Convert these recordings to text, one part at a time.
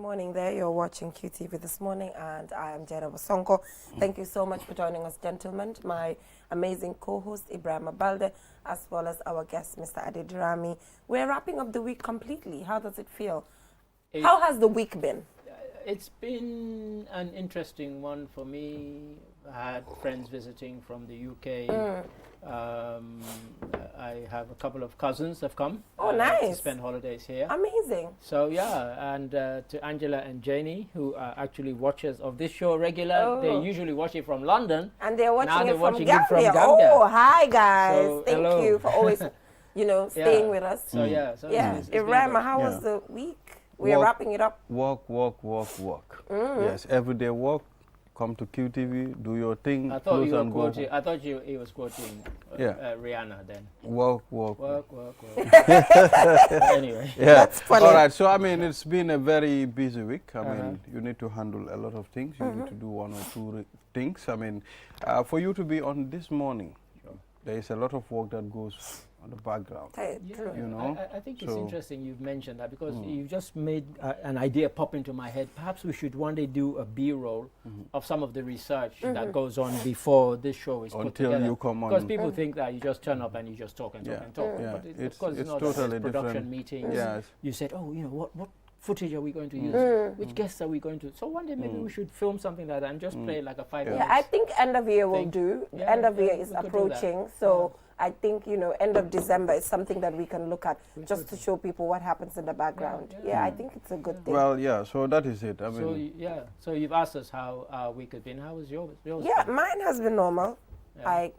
morning there. You're watching QTV This Morning, and I am Jenna Wasonko. Thank you so much for joining us, gentlemen. My amazing co-host, Ibrahim Abalde, as well as our guest, Mr. Adedirami. We're wrapping up the week completely. How does it feel? How has the week been? It's been an interesting one for me. I had friends visiting from the UK. I have a couple of cousins have come. Oh, nice. To spend holidays here. Amazing. So, yeah, and to Angela and Janie, who are actually watchers of this show regular. They usually watch it from London. And they're watching, now it, they're from watching Gambia. it from Gambia. Oh, hi, guys. So, Thank hello. you for always, staying with us. So, yeah. So it's Ibrahim, been how was the week? We're wrapping it up. Walk. Yes, everyday walk. Come to QTV, do your thing. I thought you were quoting. I thought he was quoting Rihanna then. Walk. Anyway. Yeah. That's funny. All right. So I mean, it's been a very busy week. I mean, you need to handle a lot of things. You need to do one or two things. I mean, for you to be on this morning, there is a lot of work that goes on the background. You know, I think it's interesting you've mentioned that, because you've just made an idea pop into my head. Perhaps we should one day do a B-roll of some of the research that goes on before this show is put together. Until you come on. Because people think that you just turn up and you just talk and talk and talk. Yeah. But of course it's not totally a production different. meetings. Yes. You said, what footage are we going to use? Which guests are we going to? So one day maybe we should film something like that and just play like a 5 minutes. Yeah, I think end of year will do. Yeah, end of year is we could do that. approaching, so I think end of December is something that we can look at just to show people what happens in the background. Yeah, I think it's a good thing. Well, yeah. So that is it. I mean, So you've asked us how our week has been. How was yours? Yeah, mine has been normal. I've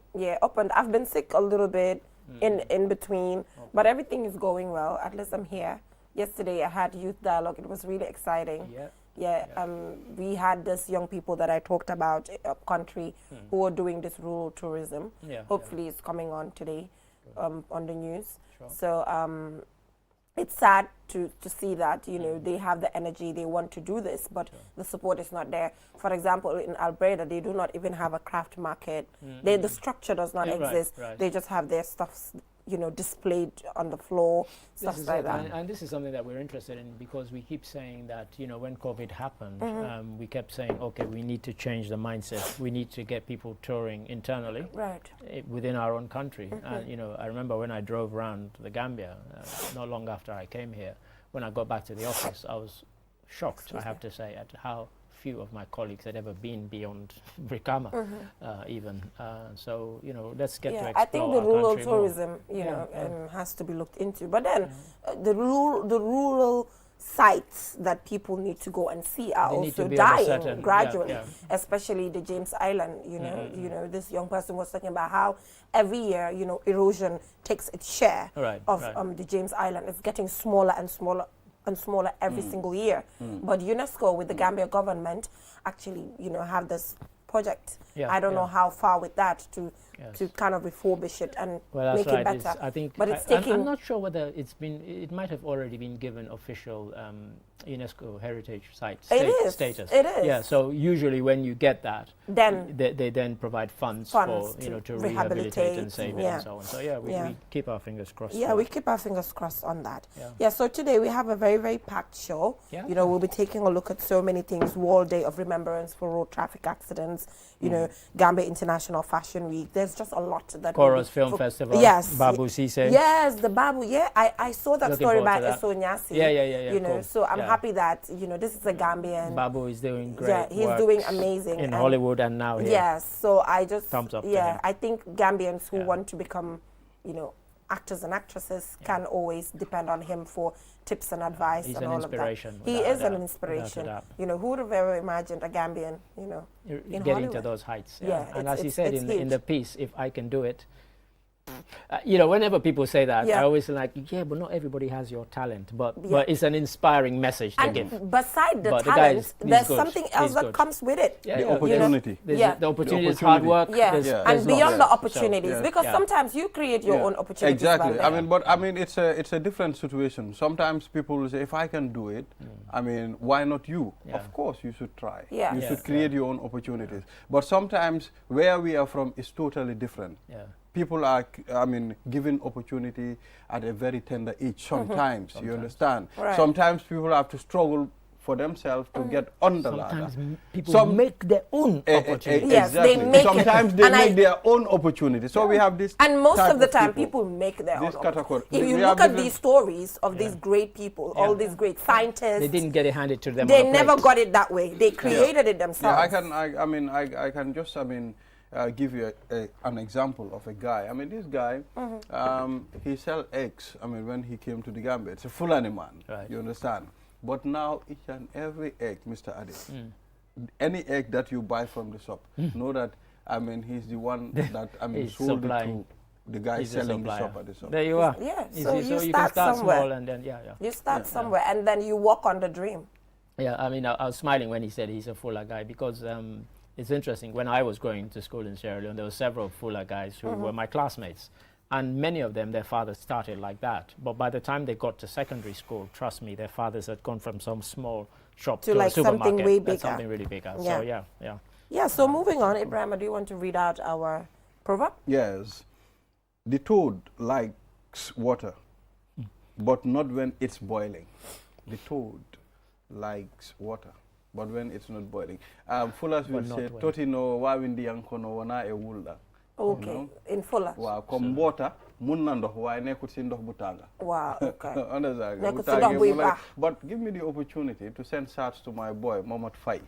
been sick a little bit in between, but everything is going well. At least I'm here. Yesterday I had youth dialogue. It was really exciting. We had this young people that I talked about up country who are doing this rural tourism. Hopefully it's coming on today on the news. Sure. So it's sad to see that they have the energy, they want to do this, but the support is not there. For example, in Alberta, they do not even have a craft market. The structure does not exist. Right. They just have their stuff displayed on the floor, stuff like that. And this is something that we're interested in, because we keep saying that, when COVID happened, we kept saying, okay, we need to change the mindset. We need to get people touring internally within our own country. And, I remember when I drove around the Gambia, not long after I came here, when I got back to the office, I was shocked, I have to say, at how few of my colleagues had ever been beyond Brikama, even. So, let's get to explore I think the our rural country tourism, has to be looked into. But then the rural sites that people need to go and see are also dying gradually, especially the James Island. This young person was talking about how every year, erosion takes its share of the James Island. It's getting smaller and smaller and smaller every single year. But UNESCO with the Gambia government actually, have this project. I don't know how far with that to kind of refurbish it and make it better. I think, but it's taking. I'm not sure whether it might have already been given official UNESCO heritage site status. It is. Yeah. So usually when you get that, then they then provide funds for to rehabilitate and save it and so on. So we keep our fingers crossed. Yeah, we keep our fingers crossed on that. Yeah. So today we have a very, very packed show. We'll be taking a look at so many things. World Day of Remembrance for Road Traffic Accidents. Gambia International Fashion Week. There's just a lot that. Chorus Film Festival. Yes. Babu Sise. Yes, the Babu. Yeah, I saw that story by Esonyasi. Yeah. Cool. So I'm happy that this is a Gambian. Babu is doing great. Yeah, he's doing amazing in Hollywood and now here. Yes. So I just thumbs up. Yeah, I think Gambians who want to become, actors and actresses can always depend on him for tips and advice and all of that. He is an inspiration. Who would have ever imagined a Gambian, in getting Hollywood to those heights. Yeah, and as he said in the piece, if I can do it. Whenever people say that, I always like, but not everybody has your talent. But it's an inspiring message to give. Beside the talent, there's something else that comes with it. The opportunity. The opportunity is hard work. And beyond the opportunities, because sometimes you create your own opportunities. Exactly. I mean, it's a different situation. Sometimes people will say, if I can do it, I mean, why not you? Of course, you should try. You should create your own opportunities. But sometimes where we are from is totally different. People are, given opportunity at a very tender age. Sometimes, you understand. Sometimes people have to struggle for themselves to get on the ladder. Sometimes people make their own opportunity. Yes, exactly. they make Sometimes they make their own opportunity. So we have this. And most of the time, people make their own opportunity. If you look at these stories of these great people, all these great scientists, they didn't get it handed to them. They never got it that way. They created it themselves. I can just, give you an example of a guy. I mean, this guy, he sell eggs. I mean, when he came to the Gambia, it's a Fulani man. Right. You understand? But now each and every egg, Mr. Adi, any egg that you buy from the shop, know that he's the one that sold it to the guy selling the shop at the shop. There you are. Yeah. So you can start small and then you start somewhere and then you walk on the dream. Yeah, I was smiling when he said he's a Fula guy because it's interesting. When I was going to school in Sierra Leone, there were several Fula guys who were my classmates. And many of them, their fathers started like that. But by the time they got to secondary school, trust me, their fathers had gone from some small shop to like a supermarket. Something way bigger. Something really bigger. Yeah. So, Yeah, so moving on, Ibrahima, do you want to read out our proverb? Yes. The toad likes water, but not when it's boiling. The toad likes water, but when it's not boiling. Fullers will say, Totino wawindi yankono wana e wulda. Okay, in Fuller. Wow, comme water, mun na ndox waaye nekkul ci ndox bu tànga. Wow, okay. But give me the opportunity to send shouts to my boy, Mohamed Faye.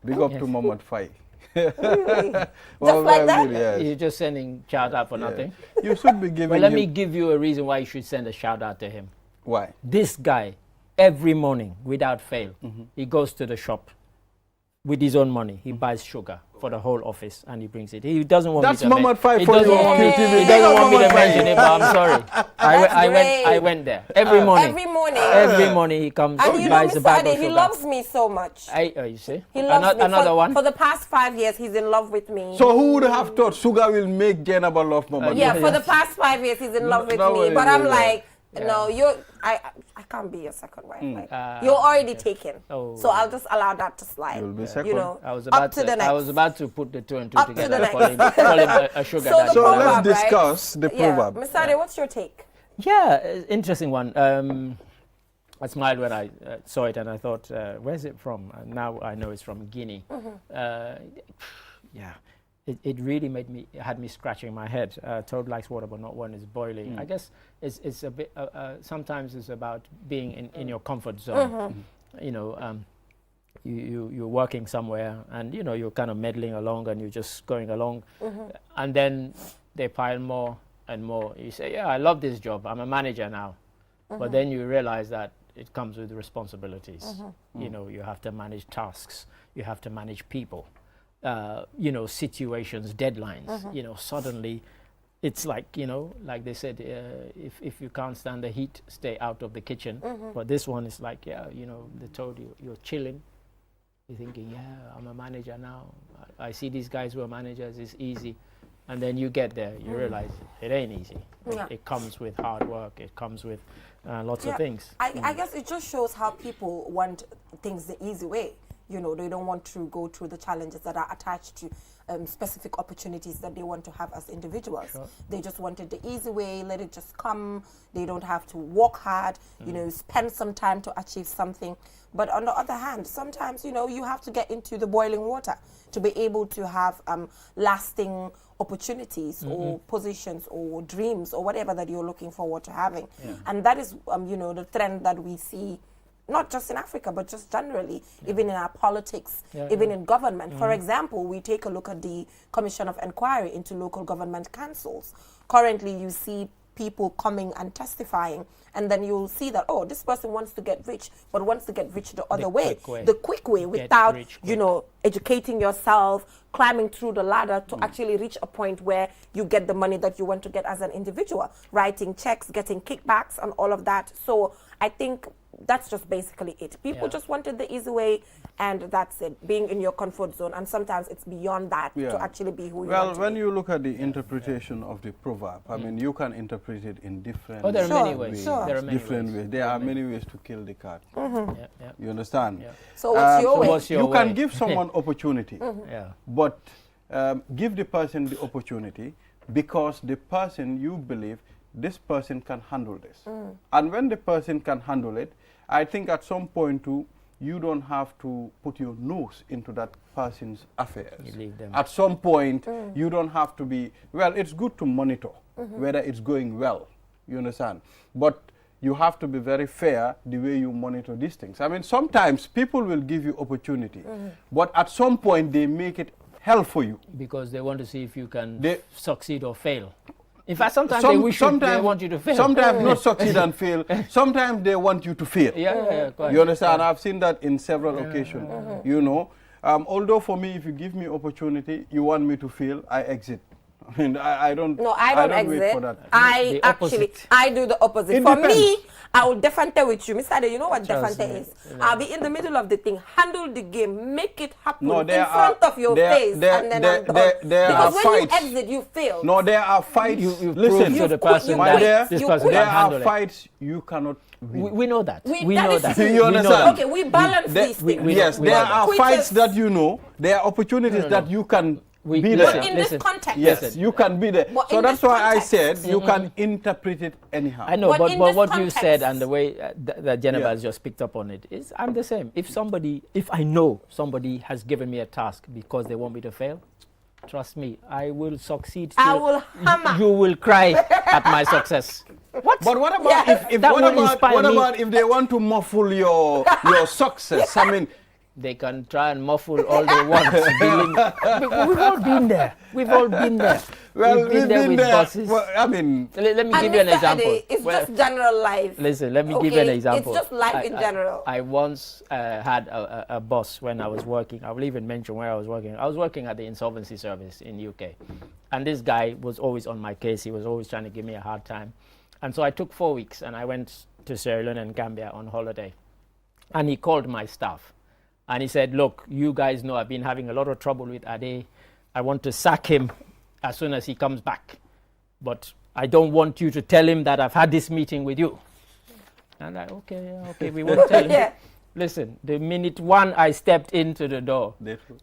Big up to Mohamed Faye. Really? Just like that? Yes. You're just sending shout out for nothing? You should be giving Well, let me give you a reason why you should send a shout out to him. Why? This guy, every morning, without fail, he goes to the shop with his own money. He buys sugar for the whole office and he brings it. He doesn't want That's me to Mohamed Faye for you. He doesn't want me to mention it, but I'm sorry. I went there every morning. Every morning. Every morning he comes and buys a bag of sugar. He loves me so much. You see? He loves me. Another one? For the past 5 years, he's in love with me. So who would have thought sugar will make Jenaba love Mohamed? For the past 5 years, he's in love with me. But I'm like, no, I can't be your second wife. You're already taken. So I'll just allow that to slide. You'll be second. You know, I was about to put the two and two up together. To the next. Call him a sugar daddy. So let's discuss the proverb. Mr. Ade, what's your take? Yeah, interesting one. I smiled when I saw it and I thought, where's it from? And now I know it's from Guinea. It really had me scratching my head. Toad likes water, but not when it's boiling. I guess it's a bit. Sometimes it's about being in your comfort zone. You know, you're working somewhere, and you know you're kind of meddling along, and you're just going along, and then they pile more and more. You say, "Yeah, I love this job. I'm a manager now," but then you realize that it comes with responsibilities. You know, you have to manage tasks. You have to manage people. You know, situations, deadlines, you know, suddenly it's like, you know, like they said, if you can't stand the heat, stay out of the kitchen. But this one is like, you know, they told you, you're chilling. You're thinking, I'm a manager now. I see these guys who are managers, it's easy. And then you get there, you realize it ain't easy. It comes with hard work. It comes with lots of things. I guess it just shows how people want things the easy way. You know, they don't want to go through the challenges that are attached to specific opportunities that they want to have as individuals. They just wanted the easy way, let it just come. They don't have to work hard, you know, spend some time to achieve something. But on the other hand, sometimes, you know, you have to get into the boiling water to be able to have lasting opportunities or positions or dreams or whatever that you're looking forward to having. And that is, you know, the trend that we see not just in Africa, but just generally, even in our politics, even in government. For example, we take a look at the Commission of Inquiry into Local Government Councils. Currently, you see people coming and testifying, and then you'll see that, oh, this person wants to get rich, but wants to get rich the other way. The quick way, without, you know, educating yourself, climbing through the ladder to actually reach a point where you get the money that you want to get as an individual, writing checks, getting kickbacks, and all of that. So I think that's just basically it. People just wanted the easy way, and that's it, being in your comfort zone. And sometimes it's beyond that to actually be who you want to be. Well, when you look at the interpretation of the proverb, I mean, you can interpret it in different ways. There are many ways. There are many different ways. There are many ways to kill the cat. You understand? So what's your way? What's your you way? Can give someone opportunity, but give the person the opportunity because the person, you believe, this person can handle this. And when the person can handle it, I think at some point too, you don't have to put your nose into that person's affairs. You leave them. At some point, you don't have to be, well, it's good to monitor whether it's going well, you understand? But you have to be very fair the way you monitor these things. I mean, sometimes people will give you opportunity, but at some point they make it hell for you. Because they want to see if you can succeed or fail. In fact, sometimes they want you to fail. Sometimes not succeed and fail. Sometimes they want you to fail. You understand? I've seen that in several occasions. You know, although for me, if you give me opportunity, you want me to fail, I exit. I mean, I don't. No, I don't exit. Wait for that. I do the opposite. It for depends. Me, I will defante with you. Mr. Ade, you know what defante is? I'll be in the middle of the thing, handle the game, make it happen in front of your face, and then I'm done. Because when you exit, you fail. No, there are fights. You listen to the person there are fights you cannot win. We know that. We know that. You understand? Okay, we balance these things. Yes, there are fights that you know. There are opportunities that you can be there. But in this context. Yes, you can be there. But so that's why I said you can interpret it anyhow. I know, but what you said and the way that Jennifer has just picked up on it is, I'm the same. If I know somebody has given me a task because they want me to fail, trust me, I will succeed. I will hammer. You will cry at my success. What? But what about what about if they want to muffle your success? I mean, they can try and muffle all they want. We've all been there. We've all been there. Well, we've been there. Bosses. Well, I mean, let me give you an example. It's just general life. Listen, let me give you an example. It's just life in general. I once had a boss when I was working. I will even mention where I was working. I was working at the insolvency service in UK. And this guy was always on my case. He was always trying to give me a hard time. And so I took 4 weeks and I went to Sierra Leone and Gambia on holiday. And he called my staff. And he said, look, you guys know I've been having a lot of trouble with Ade. I want to sack him as soon as he comes back. But I don't want you to tell him that I've had this meeting with you. And I, okay, we won't tell him. Listen, the minute I stepped into the door,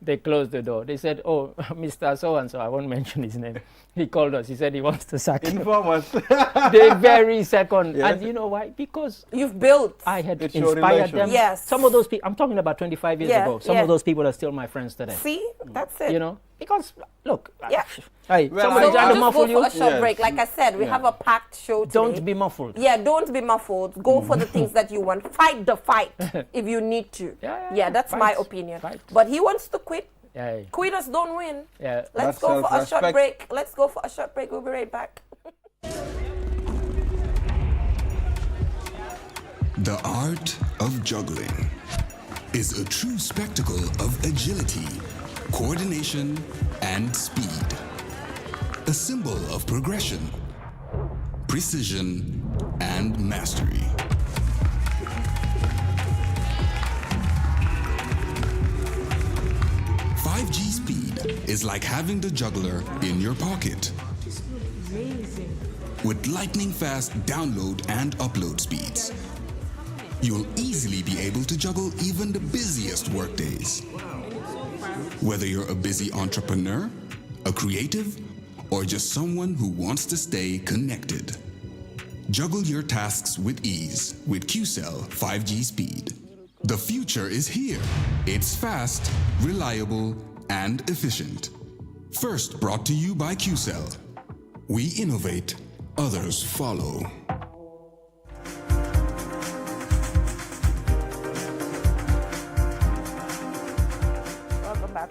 they closed the door. They said, oh, Mr. So-and-so, I won't mention his name. He called us. He said he wants to sack him. Inform us. The very second. Yes. And you know why? Because you've built. I had inspired them. Yes. Some of those people, I'm talking about 25 years ago. Some of those people are still my friends today. See? That's it. You know? Because, look. Hey, somebody trying to muffle you. Go for a short break. Like I said, we have a packed show today. Don't be muffled. Yeah, don't be muffled. Go for the things that you want. Fight the fight if you need to. Yeah, that's my opinion. But he wants to quit. Quitters don't win. Let's go for a short break. Let's go for a short break. We'll be right back. The art of juggling is a true spectacle of agility, coordination, and speed. A symbol of progression, precision, and mastery. "5G Speed is like having the juggler in your pocket. With lightning-fast download and upload speeds, you'll easily be able to juggle even the busiest workdays. Whether you're a busy entrepreneur, a creative, or just someone who wants to stay connected, juggle your tasks with ease with QCell 5G Speed. The future is here. It's fast, reliable, and efficient. First brought to you by QCell. We innovate, others follow.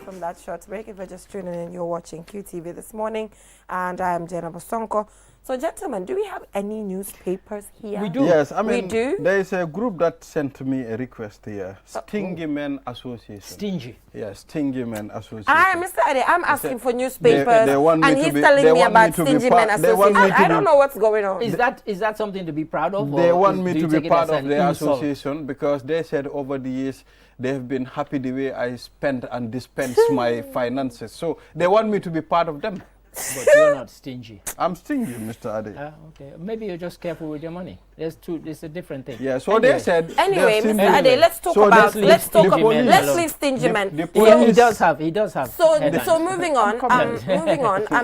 From that short break. If you're just tuning in, you're watching QTV this morning, and I am Jenna Bosonko. So, gentlemen, do we have any newspapers here? We do. Yes, I mean, we do. There is a group that sent me a request here. Stingy Men Association. Stingy. Yes, Stingy Men Association. Mr. Ade, I'm asking for newspapers, and he's telling me about Stingy Men Association. I don't know what's going on. Is that something to be proud of? They want me to be part of the association because they said over the years they've been happy the way I spent and dispense my finances. So they want me to be part of them. But you're not stingy. I'm stingy, Mr. Ade. Okay. Maybe you're just careful with your money. It's a different thing. Yeah, so they said... Anyway, Mr. Ade, let's talk about... Let's leave Stingy Men. He does have... So moving on,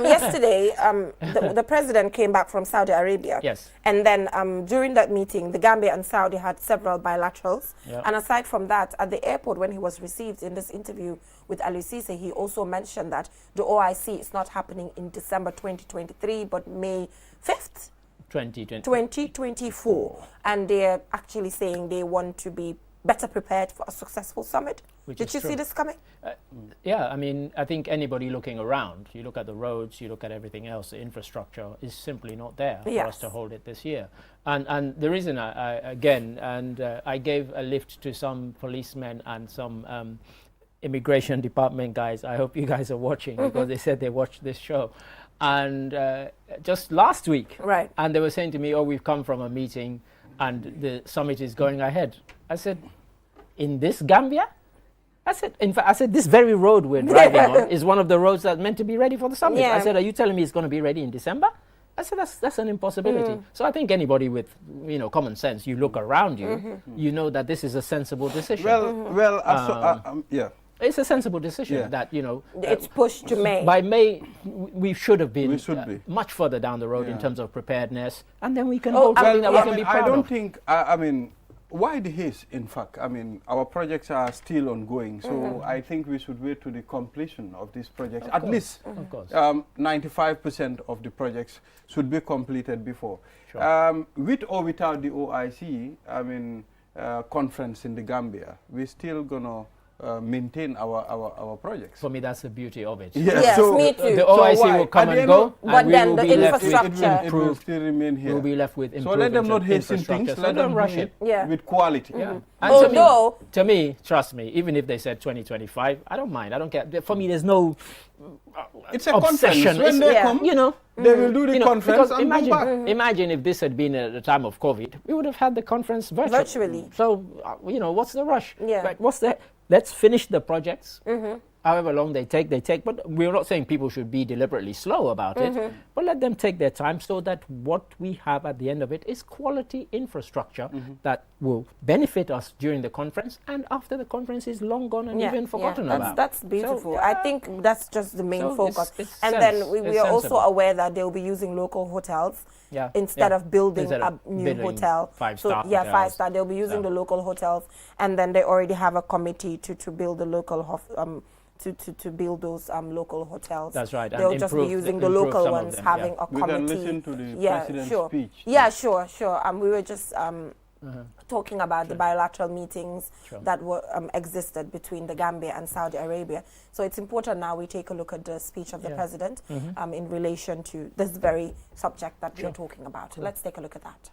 yesterday, the president came back from Saudi Arabia. Yes. And then during that meeting, the Gambia and Saudi had several bilaterals. Yep. And aside from that, at the airport, when he was received in this interview with Aliou Ceesay, he also mentioned that the OIC is not happening in December 2023, but May 5th. 2024. And they're actually saying they want to be better prepared for a successful summit. Did you see this coming? Yeah, I mean, I think anybody looking around, you look at the roads, you look at everything else, the infrastructure is simply not there for us to hold it this year. And the reason I gave a lift to some policemen and some immigration department guys. I hope you guys are watching because they said they watched this show. And just last week, right? And they were saying to me, "Oh, we've come from a meeting, and the summit is going ahead." I said, "In this Gambia?" I said, "This very road we're driving on is one of the roads that's meant to be ready for the summit." Yeah. I said, "Are you telling me it's going to be ready in December?" I said, "That's an impossibility." So I think anybody with common sense, you look around you, you know that this is a sensible decision. Yeah. It's a sensible decision that, it's pushed to May. By May, we should have been much further down the road in terms of preparedness, and then we can hold something that we can be proud of. I don't think, why the haste, in fact? I mean, our projects are still ongoing, so I think we should wait to the completion of these projects. At least 95% of the projects should be completed before. Sure. With or without the OIC, conference in the Gambia, we're still going to maintain our projects. For me, that's the beauty of it. Yes, so me too. The OIC will come and go, but then the infrastructure it will still remain here. We'll be left with improved. So let them not hasten things. Let them rush it with quality. Yeah. And to me, trust me, even if they said 2025, I don't mind. I don't care. For me, there's no it's a obsession. Conference. When they come, they will do the conference and imagine, come back. Imagine if this had been at the time of COVID, we would have had the conference virtually. So, what's the rush? Yeah. Right, let's finish the projects. However long they take. But we're not saying people should be deliberately slow about it, but let them take their time so that what we have at the end of it is quality infrastructure that will benefit us during the conference and after the conference is long gone and even forgotten about. That's beautiful. So, I think that's just the main focus. Then we are also aware that they'll be using local hotels. Instead of building a new hotel. 5-star. 5-star. They'll be using the local hotels, and then they already have a committee to build the local to build those local hotels. That's right. They'll just be using the local ones, having a committee. We can listen to the president's speech. Yeah, sure. We were just talking about the bilateral meetings that were existed between the Gambia and Saudi Arabia. So it's important now we take a look at the speech of the president in relation to this very subject that we're talking about. Let's take a look at that.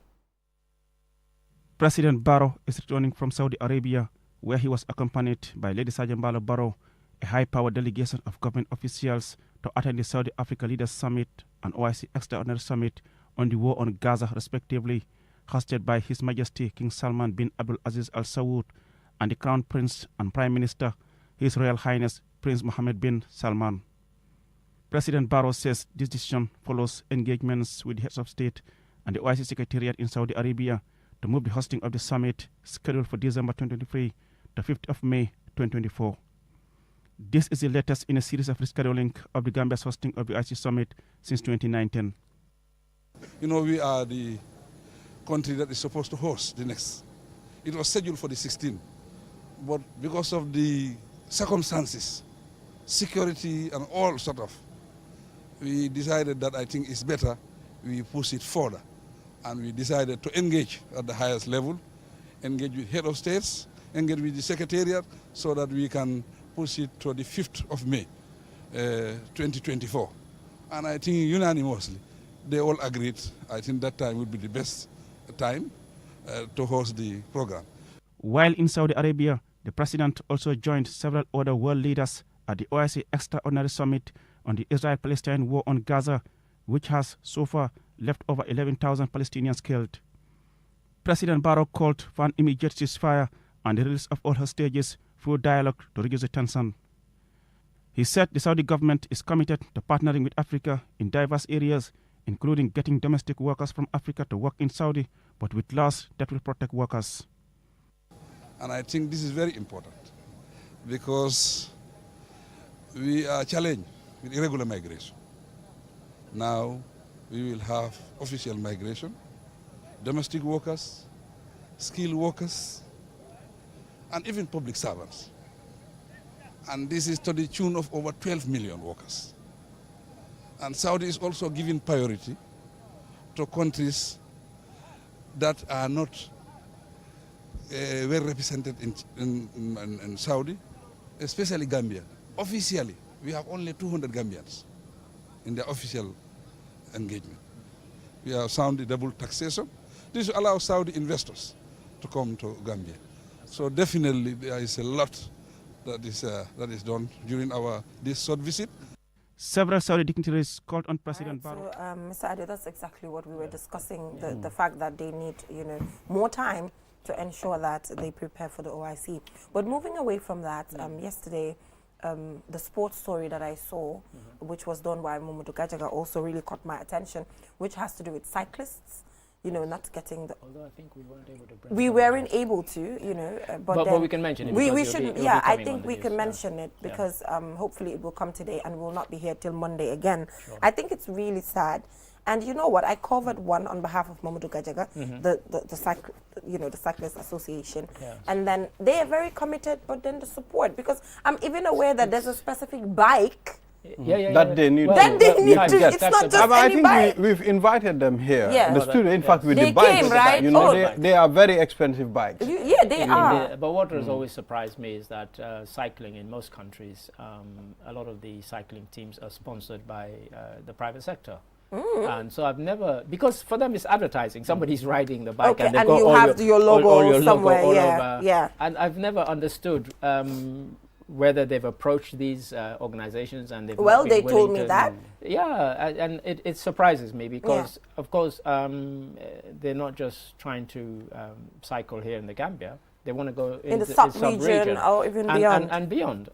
President Barrow is returning from Saudi Arabia, where he was accompanied by Lady Sergeant Bala Barrow, a high-powered delegation of government officials, to attend the Saudi Africa Leaders Summit and OIC Extraordinary Summit on the war on Gaza, respectively, hosted by His Majesty King Salman bin Abdul Aziz Al Saud and the Crown Prince and Prime Minister, His Royal Highness Prince Mohammed bin Salman. President Barrow says this decision follows engagements with the heads of state and the OIC Secretariat in Saudi Arabia to move the hosting of the summit, scheduled for December 2023, to 5th of May 2024. This is the latest in a series of rescheduling of the Gambia's hosting of the OIC summit since 2019. We are the country that is supposed to host the next. It was scheduled for the 16th, but because of the circumstances, security and all sort of, we decided that I think it's better we push it further. And we decided to engage at the highest level, engage with head of states, engage with the secretariat, so that we can push it to the 5th of May, 2024. And I think unanimously, they all agreed, I think that time would be the best time to host the program. While in Saudi Arabia, the president also joined several other world leaders at the OIC Extraordinary Summit on the Israel-Palestine war on Gaza, which has so far left over 11,000 Palestinians killed. President Barrow called for an immediate ceasefire and the release of all hostages through dialogue to reduce the tension. He said the Saudi government is committed to partnering with Africa in diverse areas, including getting domestic workers from Africa to work in Saudi but with laws that will protect workers. And I think this is very important because we are challenged with irregular migration. Now we will have official migration, domestic workers, skilled workers, and even public servants. And this is to the tune of over 12 million workers. And Saudi is also giving priority to countries that are not well represented in Saudi, especially Gambia. Officially, we have only 200 Gambians in the official engagement. We have Saudi double taxation. This allows Saudi investors to come to Gambia. So definitely there is a lot that is done during this short visit. Several Saudi dignitaries called on President Barrow. So, Mr. Ade, that's exactly what we were discussing, the fact that they need, more time to ensure that they prepare for the OIC. But moving away from that, yesterday, the sports story that I saw, which was done by Mamadou Gajaga, also really caught my attention, which has to do with cyclists. Not getting the... Although I think we weren't able to bring we weren't able to, but we can mention it. We should, I think we can mention it because hopefully it will come today and will not be here till Monday again. Sure. I think it's really sad. And you know what? I covered one on behalf of Mamadou Gajaga, the Cyclist Association, and then they are very committed. But then the support, because I'm even aware that there's a specific bike. That they need. It's not just I any bike. think we've invited them here. Yeah. The students, in fact, with they the bikes. Came, right? They are very expensive bikes. They are. But what has always surprised me is that cycling in most countries, a lot of the cycling teams are sponsored by the private sector. And so I've never, because for them it's advertising. Somebody's riding the bike and they've got you have your logo all your somewhere. Logo all over. And I've never understood whether they've approached these organizations and they've they told me that. And it surprises me because of course they're not just trying to cycle here in the Gambia. They want to go in the sub-region or even beyond. And beyond.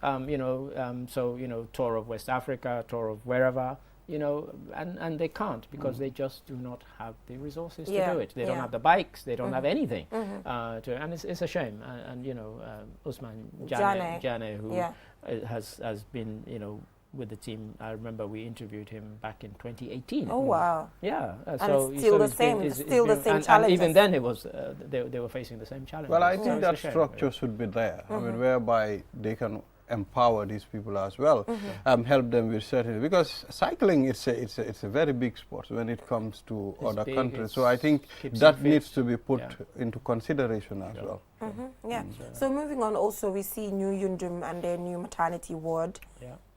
Tour of West Africa, tour of wherever. And they can't because they just do not have the resources to do it. They don't have the bikes. They don't have anything. And it's a shame. Usman Jane, who has been, with the team. I remember we interviewed him back in 2018. Oh wow! Yeah, and it's still the same. Still the same challenge. Even then, it was they were facing the same challenge. Well, I think that structure should be there. I mean, whereby they can empower these people as well, help them with certain, because cycling it's a very big sport when it comes to other countries. So I think that needs to be put into consideration as well. So moving on, also we see New Yundum and their new maternity ward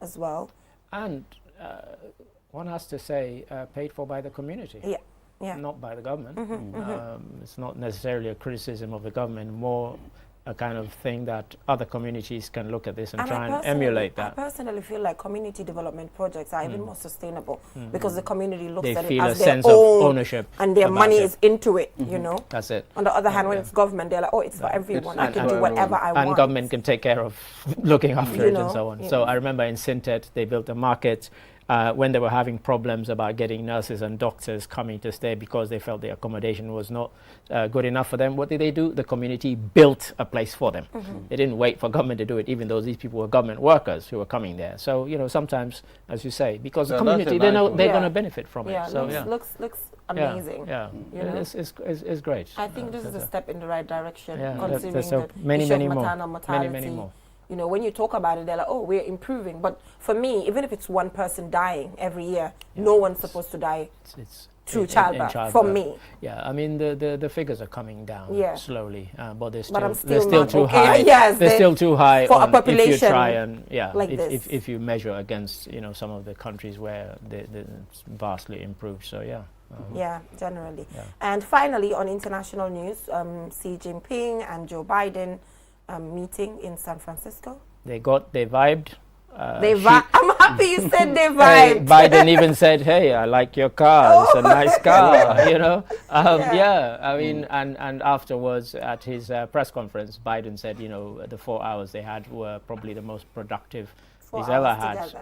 as well. And one has to say, paid for by the community. Not by the government. It's not necessarily a criticism of the government, more a kind of thing that other communities can look at this and try and emulate that. I personally feel like community development projects are even more sustainable because the community looks at it feel as a their sense own of ownership and their money is into it, That's it. On the other hand, when it's government, they're like, oh, it's for everyone. I can do whatever I want. And government can take care of looking after it and so on. So I remember in Sintet, they built a market when they were having problems about getting nurses and doctors coming to stay because they felt the accommodation was not good enough for them. What did they do? The community built a place for them. They didn't wait for government to do it, even though these people were government workers who were coming there. So, sometimes, as you say, because the community, they know they're going to benefit from it. So, looks amazing. It's great. I think this is a step in the right direction, considering the issue of maternal mortality. Many more. When you talk about it, they're like, oh, we're improving. But for me, even if it's one person dying every year, no one's supposed to die through childbirth, for me. Yeah, I mean, the figures are coming down slowly, but they're still too high. They're still too high for a population if you try and, like if you measure against, some of the countries where it's vastly improved. So, generally. And finally, on international news, Xi Jinping and Joe Biden meeting in San Francisco. They vibed. I'm happy you said they vibed. Biden even said, "Hey, I like your car. It's a nice car." I mean, and afterwards at his press conference, Biden said, the 4 hours they had were probably the most productive he's ever had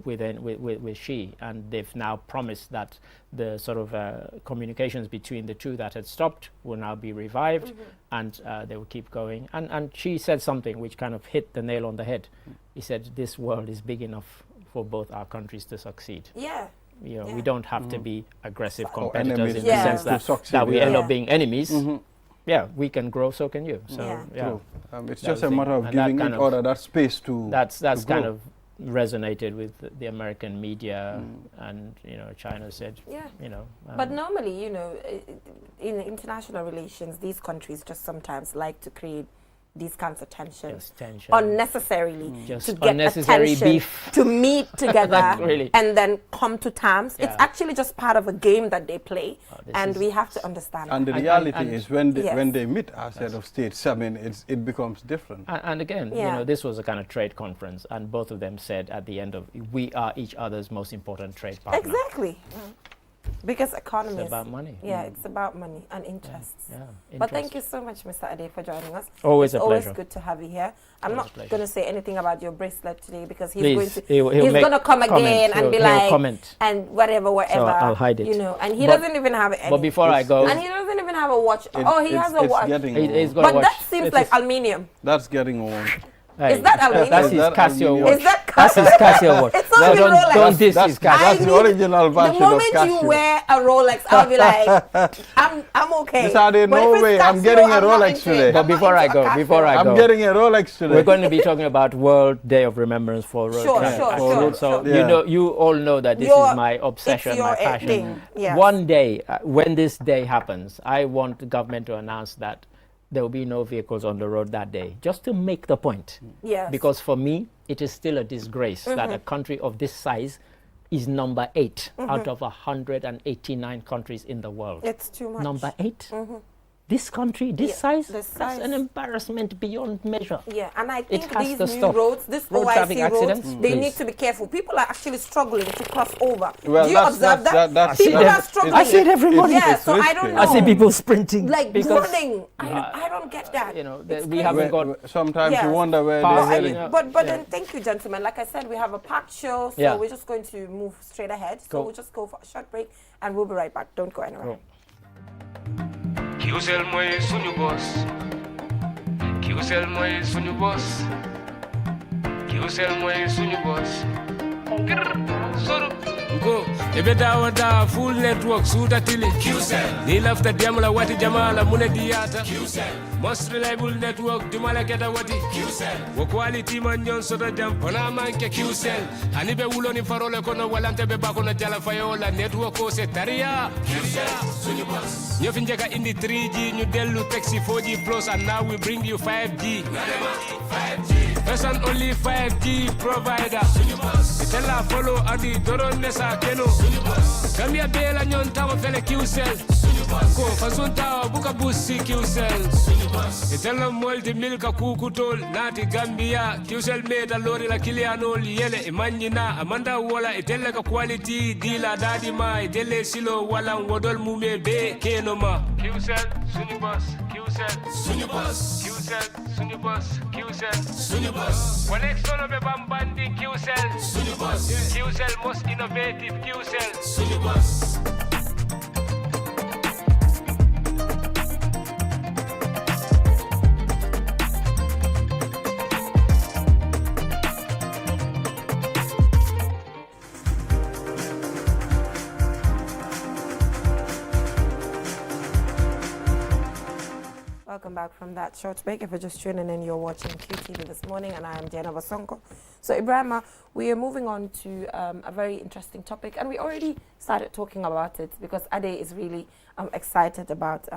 with Xi, and they've now promised that the sort of communications between the two that had stopped will now be revived, and they will keep going. And Xi said something which kind of hit the nail on the head. He said, "This world is big enough for both our countries to succeed." Yeah. We don't have to be aggressive competitors in the sense that we end up being enemies. Yeah, we can grow, so can you. So it's just a matter of giving each other that space to. That's kind of resonated with the American media, and China said, but normally, in international relations, these countries just sometimes like to create these kinds of tensions unnecessarily, just to get attention, beef, to meet together really. And then come to terms. It's actually just part of a game that they play, and we have to understand. And the reality is when they meet as head of states, I mean, it becomes different. And again, this was a kind of trade conference, and both of them said at the end of, we are each other's most important trade partner. Exactly. Because economy is about money. Yeah, it's about money and interests. But thank you so much, Mr. Ade, for joining us. Always a pleasure. Always good to have you here. I'm not going to say anything about your bracelet today because he's going to come again and be like, and whatever. So I'll hide it. And he doesn't even have any. But before I go, and he doesn't even have a watch. He has a watch. But that seems like aluminium. That's getting old. Hey, is that aluminium? That's his Casio watch. Is that That's his Casio watch. It's not even Rolex. Don't diss his Casio. That's the original version of Casio. The moment you wear a Rolex, I'll be like, I'm okay. No way, I'm getting a Rolex today. But before I go, I'm getting a Rolex today. We're going to be talking about World Day of Remembrance for road Sure. So you all know that this is my obsession, my passion. One day, when this day happens, I want the government to announce that there will be no vehicles on the road that day, just to make the point. Yes. Because for me, it is still a disgrace that a country of this size is number 8 out of 189 countries in the world. It's too much. Number 8? This country, this size, that's an embarrassment beyond measure. Yeah, and I think these new roads, this OIC roads, they need to be careful. People are actually struggling to cross over. Well, do you observe that? People are struggling. I see it every morning. Yeah, so I don't know. I see people sprinting. Like running. I don't get that. We haven't got... Sometimes you wonder where they're heading. But then thank you, gentlemen. Like I said, we have a packed show, so we're just going to move straight ahead. So we'll just go for a short break, and we'll be right back. Don't go anywhere. Qcell mooy suñu boss. Qcell mooy suñu boss. Qcell mooy suñu boss. Soro. Go. Ebe dawa full network suuta tili. Qcell. Ni lafta demla wati jamala mune diata. Qcell. Most reliable network dumala keta wati. Qcell. Wo quality man nyon soto jam pona manke Qcell. Ani be wuloni farole kono walante be bakono jala fayola network ko se taria. Qcell suñu boss. Ñu fi njëkk indi 3G ñu dellu taxi 4G plus and now we bring you 5G. 5G. First and only 5G provider. Suñu boss. Itella follow adi doron nesa keno. Suñu boss. Gambia bela nyon tawo fele Qcell. Suñu boss. Ko fasunta buka busi Qcell. Suñu boss. Itella moldi milka kukutol nati Gambia. Qcell meta lori la kilianol yele imanjina amanda wala itella ka quality dila dadi ma itelle silo wala ngodol mume be kenoma. Qcell suñu boss. Qcell suñu boss. Qcell suñu boss. Qcell suñu boss. Connection be bambandi Qcell suñu boss. Qcell most innovative Qcell suñu boss. Welcome back from that short break. If you're just tuning in, you're watching QTV this morning, and I am Diana Basonko. So, Ibrahima, we are moving on to a very interesting topic, and we already started talking about it because Ade is really excited about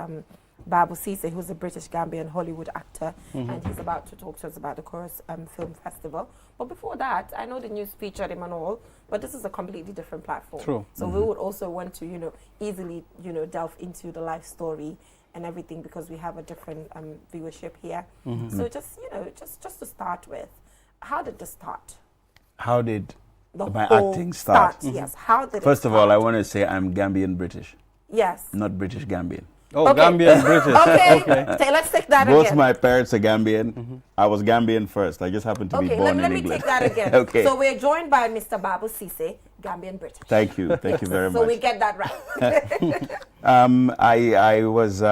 Babu Cisse, who's a British Gambian Hollywood actor, and he's about to talk to us about the Chorus Film Festival. But before that, I know the news featured him and all, but this is a completely different platform. True. So we would also want to, easily, delve into the life story and everything because we have a different viewership here. So just to start with, how did this start? How did my acting start? Yes. How did First it of all, start? I want to say I'm Gambian British. Yes. Not British Gambian. Oh, okay. Gambian, British. Okay, let's take that Both again. my parents are Gambian. I was Gambian first. I just happened to be born in England. Let me take that again. Okay. So we're joined by Mr. Babu Cisse, Gambian British. Thank you. Thank you very much. So we get that right. I was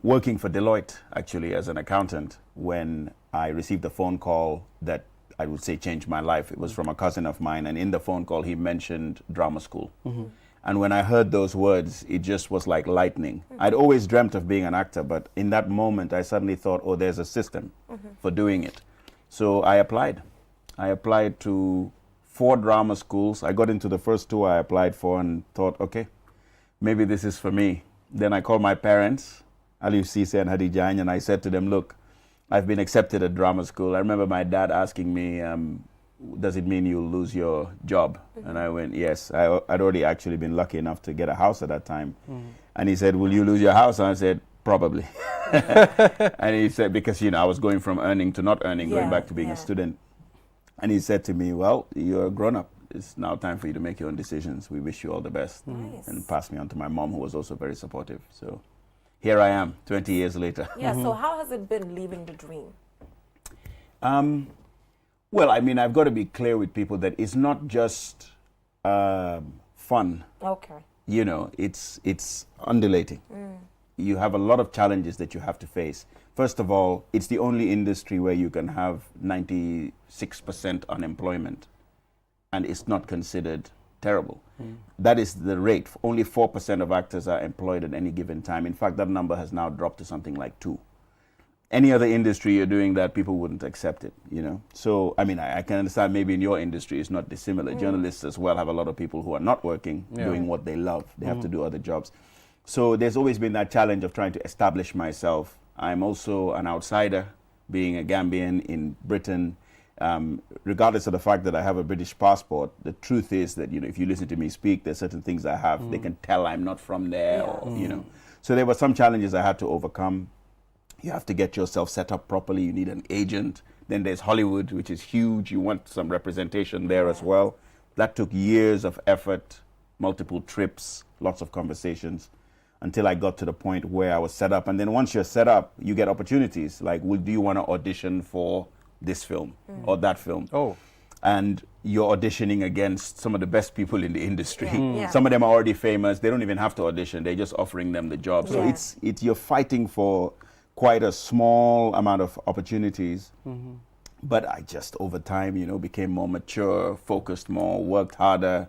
working for Deloitte, actually, as an accountant when I received a phone call that I would say changed my life. It was from a cousin of mine, and in the phone call, he mentioned drama school. And when I heard those words, it just was like lightning. I'd always dreamt of being an actor, but in that moment, I suddenly thought, oh, there's a system for doing it. So I applied. I applied to 4 drama schools. I got into the first 2 I applied for and thought, okay, maybe this is for me. Then I called my parents, Aliou Cisse and Hadi Jain, and I said to them, look, I've been accepted at drama school. I remember my dad asking me, does it mean you'll lose your job? And I went, yes. I'd already actually been lucky enough to get a house at that time. And he said, will you lose your house? And I said, probably. And he said, because, you know, I was going from earning to not earning, going back to being a student. And he said to me, well, you're a grown-up. It's now time for you to make your own decisions. We wish you all the best. And passed me on to my mom, who was also very supportive. So here I am, 20 years later. Yeah, so how has it been living the dream? Well, I mean, I've got to be clear with people that it's not just fun. Okay. You know, it's undulating. You have a lot of challenges that you have to face. First of all, it's the only industry where you can have 96% unemployment, and it's not considered terrible. That is the rate. Only 4% of actors are employed at any given time. In fact, that number has now dropped to something like 2. Any other industry you're doing that, people wouldn't accept it, you know. So, I mean, I can understand maybe in your industry it's not dissimilar. Journalists as well have a lot of people who are not working, doing what they love. They have to do other jobs. So there's always been that challenge of trying to establish myself. I'm also an outsider, being a Gambian in Britain. Regardless of the fact that I have a British passport, the truth is that, you know, if you listen to me speak, there's certain things I have. They can tell I'm not from there, or, you know. So there were some challenges I had to overcome. You have to get yourself set up properly. You need an agent. Then there's Hollywood, which is huge. You want some representation there as well. That took years of effort, multiple trips, lots of conversations, until I got to the point where I was set up. And then once you're set up, you get opportunities. Like, well, do you want to audition for this film or that film? Oh. And you're auditioning against some of the best people in the industry. Some of them are already famous. They don't even have to audition. They're just offering them the job. So it's you're fighting for quite a small amount of opportunities. But I just, over time, you know, became more mature, focused more, worked harder,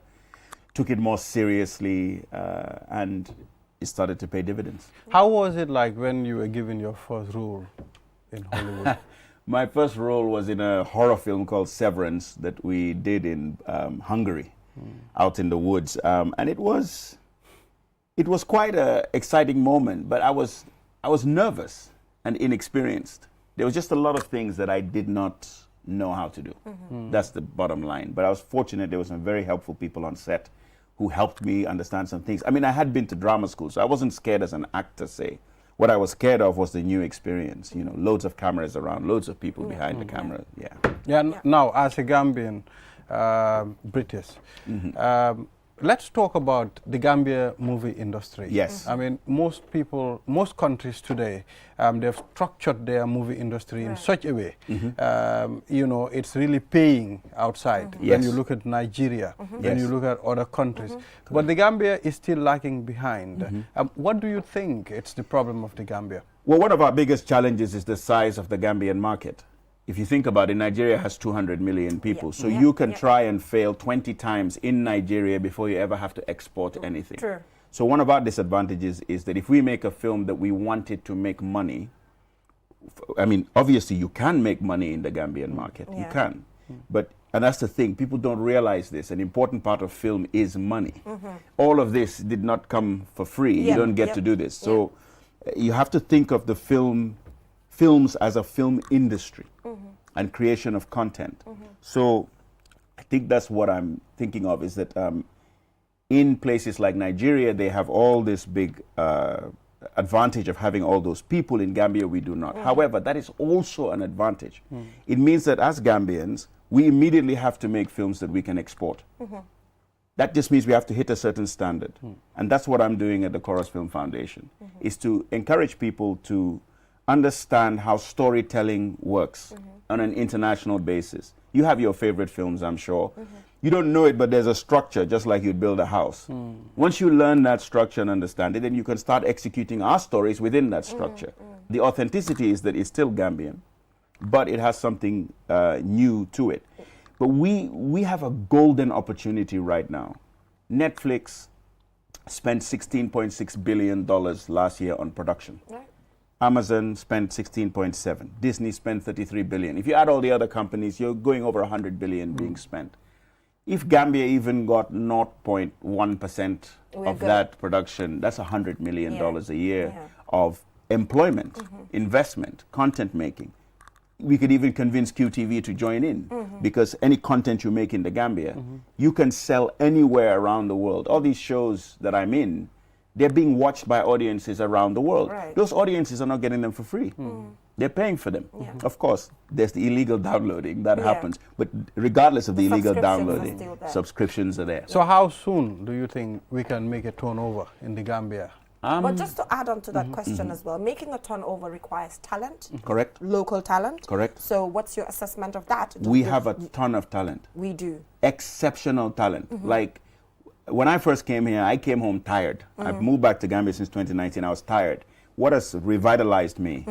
took it more seriously, and it started to pay dividends. How was it like when you were given your first role in Hollywood? My first role was in a horror film called Severance that we did in Hungary, out in the woods. And it was quite an exciting moment, but I was nervous and inexperienced. There was just a lot of things that I did not know how to do. That's the bottom line. But I was fortunate there were some very helpful people on set who helped me understand some things. I mean, I had been to drama school, so I wasn't scared as an actor, say. What I was scared of was the new experience. You know, loads of cameras around, loads of people behind the camera. Now, as a Gambian, British, let's talk about the Gambia movie industry. Yes. I mean, most people, most countries today, they've structured their movie industry in such a way, you know, it's really paying outside. When you look at Nigeria, when you look at other countries. But the Gambia is still lagging behind. What do you think it's the problem of the Gambia? Well, one of our biggest challenges is the size of the Gambian market. If you think about it, Nigeria has 200 million people. So you can try and fail 20 times in Nigeria before you ever have to export anything. True. So one of our disadvantages is that if we make a film that we wanted to make money, I mean, obviously you can make money in the Gambian market. You can. But, and that's the thing, people don't realize this. An important part of film is money. All of this did not come for free. You don't get to do this. So you have to think of the films as a film industry and creation of content. So I think that's what I'm thinking of, is that in places like Nigeria, they have all this big advantage of having all those people. In Gambia, we do not. However, that is also an advantage. It means that as Gambians, we immediately have to make films that we can export. That just means we have to hit a certain standard. And that's what I'm doing at the Chorus Film Foundation, is to encourage people to understand how storytelling works on an international basis. You have your favorite films, I'm sure. You don't know it, but there's a structure, just like you'd build a house. Once you learn that structure and understand it, then you can start executing our stories within that structure. The authenticity is that it's still Gambian, but it has something new to it. But we have a golden opportunity right now. Netflix spent $16.6 billion last year on production. Right. Amazon spent 16.7. Disney spent 33 billion. If you add all the other companies, you're going over 100 billion being spent. If Gambia even got 0.1% of that production, that's $100 million a year of employment, investment, content making. We could even convince QTV to join in because any content you make in the Gambia, you can sell anywhere around the world. All these shows that I'm in, they're being watched by audiences around the world. Right. Those audiences are not getting them for free. They're paying for them. Of course, there's the illegal downloading that happens, but regardless of the illegal downloading, subscriptions are there. So how soon do you think we can make a turnover in the Gambia? But just to add on to that question as well, making a turnover requires talent. Correct. Local talent. Correct. So what's your assessment of that? We have a ton of talent. We do. Exceptional talent. Like, when I first came here, I came home tired. I've moved back to Gambia since 2019. I was tired. What has revitalized me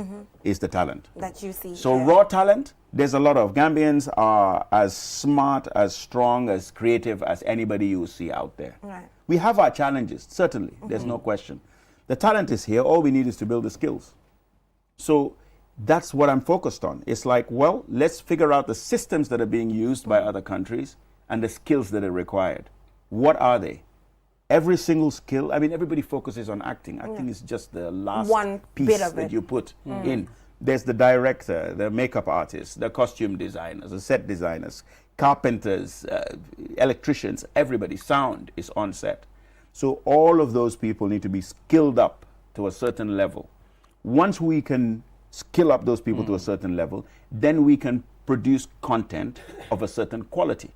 is the talent. That you see. So raw talent, there's a lot of. Gambians are as smart, as strong, as creative as anybody you see out there. Right. We have our challenges, certainly. There's no question. The talent is here. All we need is to build the skills. So that's what I'm focused on. It's like, well, let's figure out the systems that are being used by other countries and the skills that are required. What are they? Every single skill, I mean, everybody focuses on acting. Acting is just the last piece that you put in. There's the director, the makeup artist, the costume designers, the set designers, carpenters, electricians, everybody. Sound is on set. So all of those people need to be skilled up to a certain level. Once we can skill up those people to a certain level, then we can produce content of a certain quality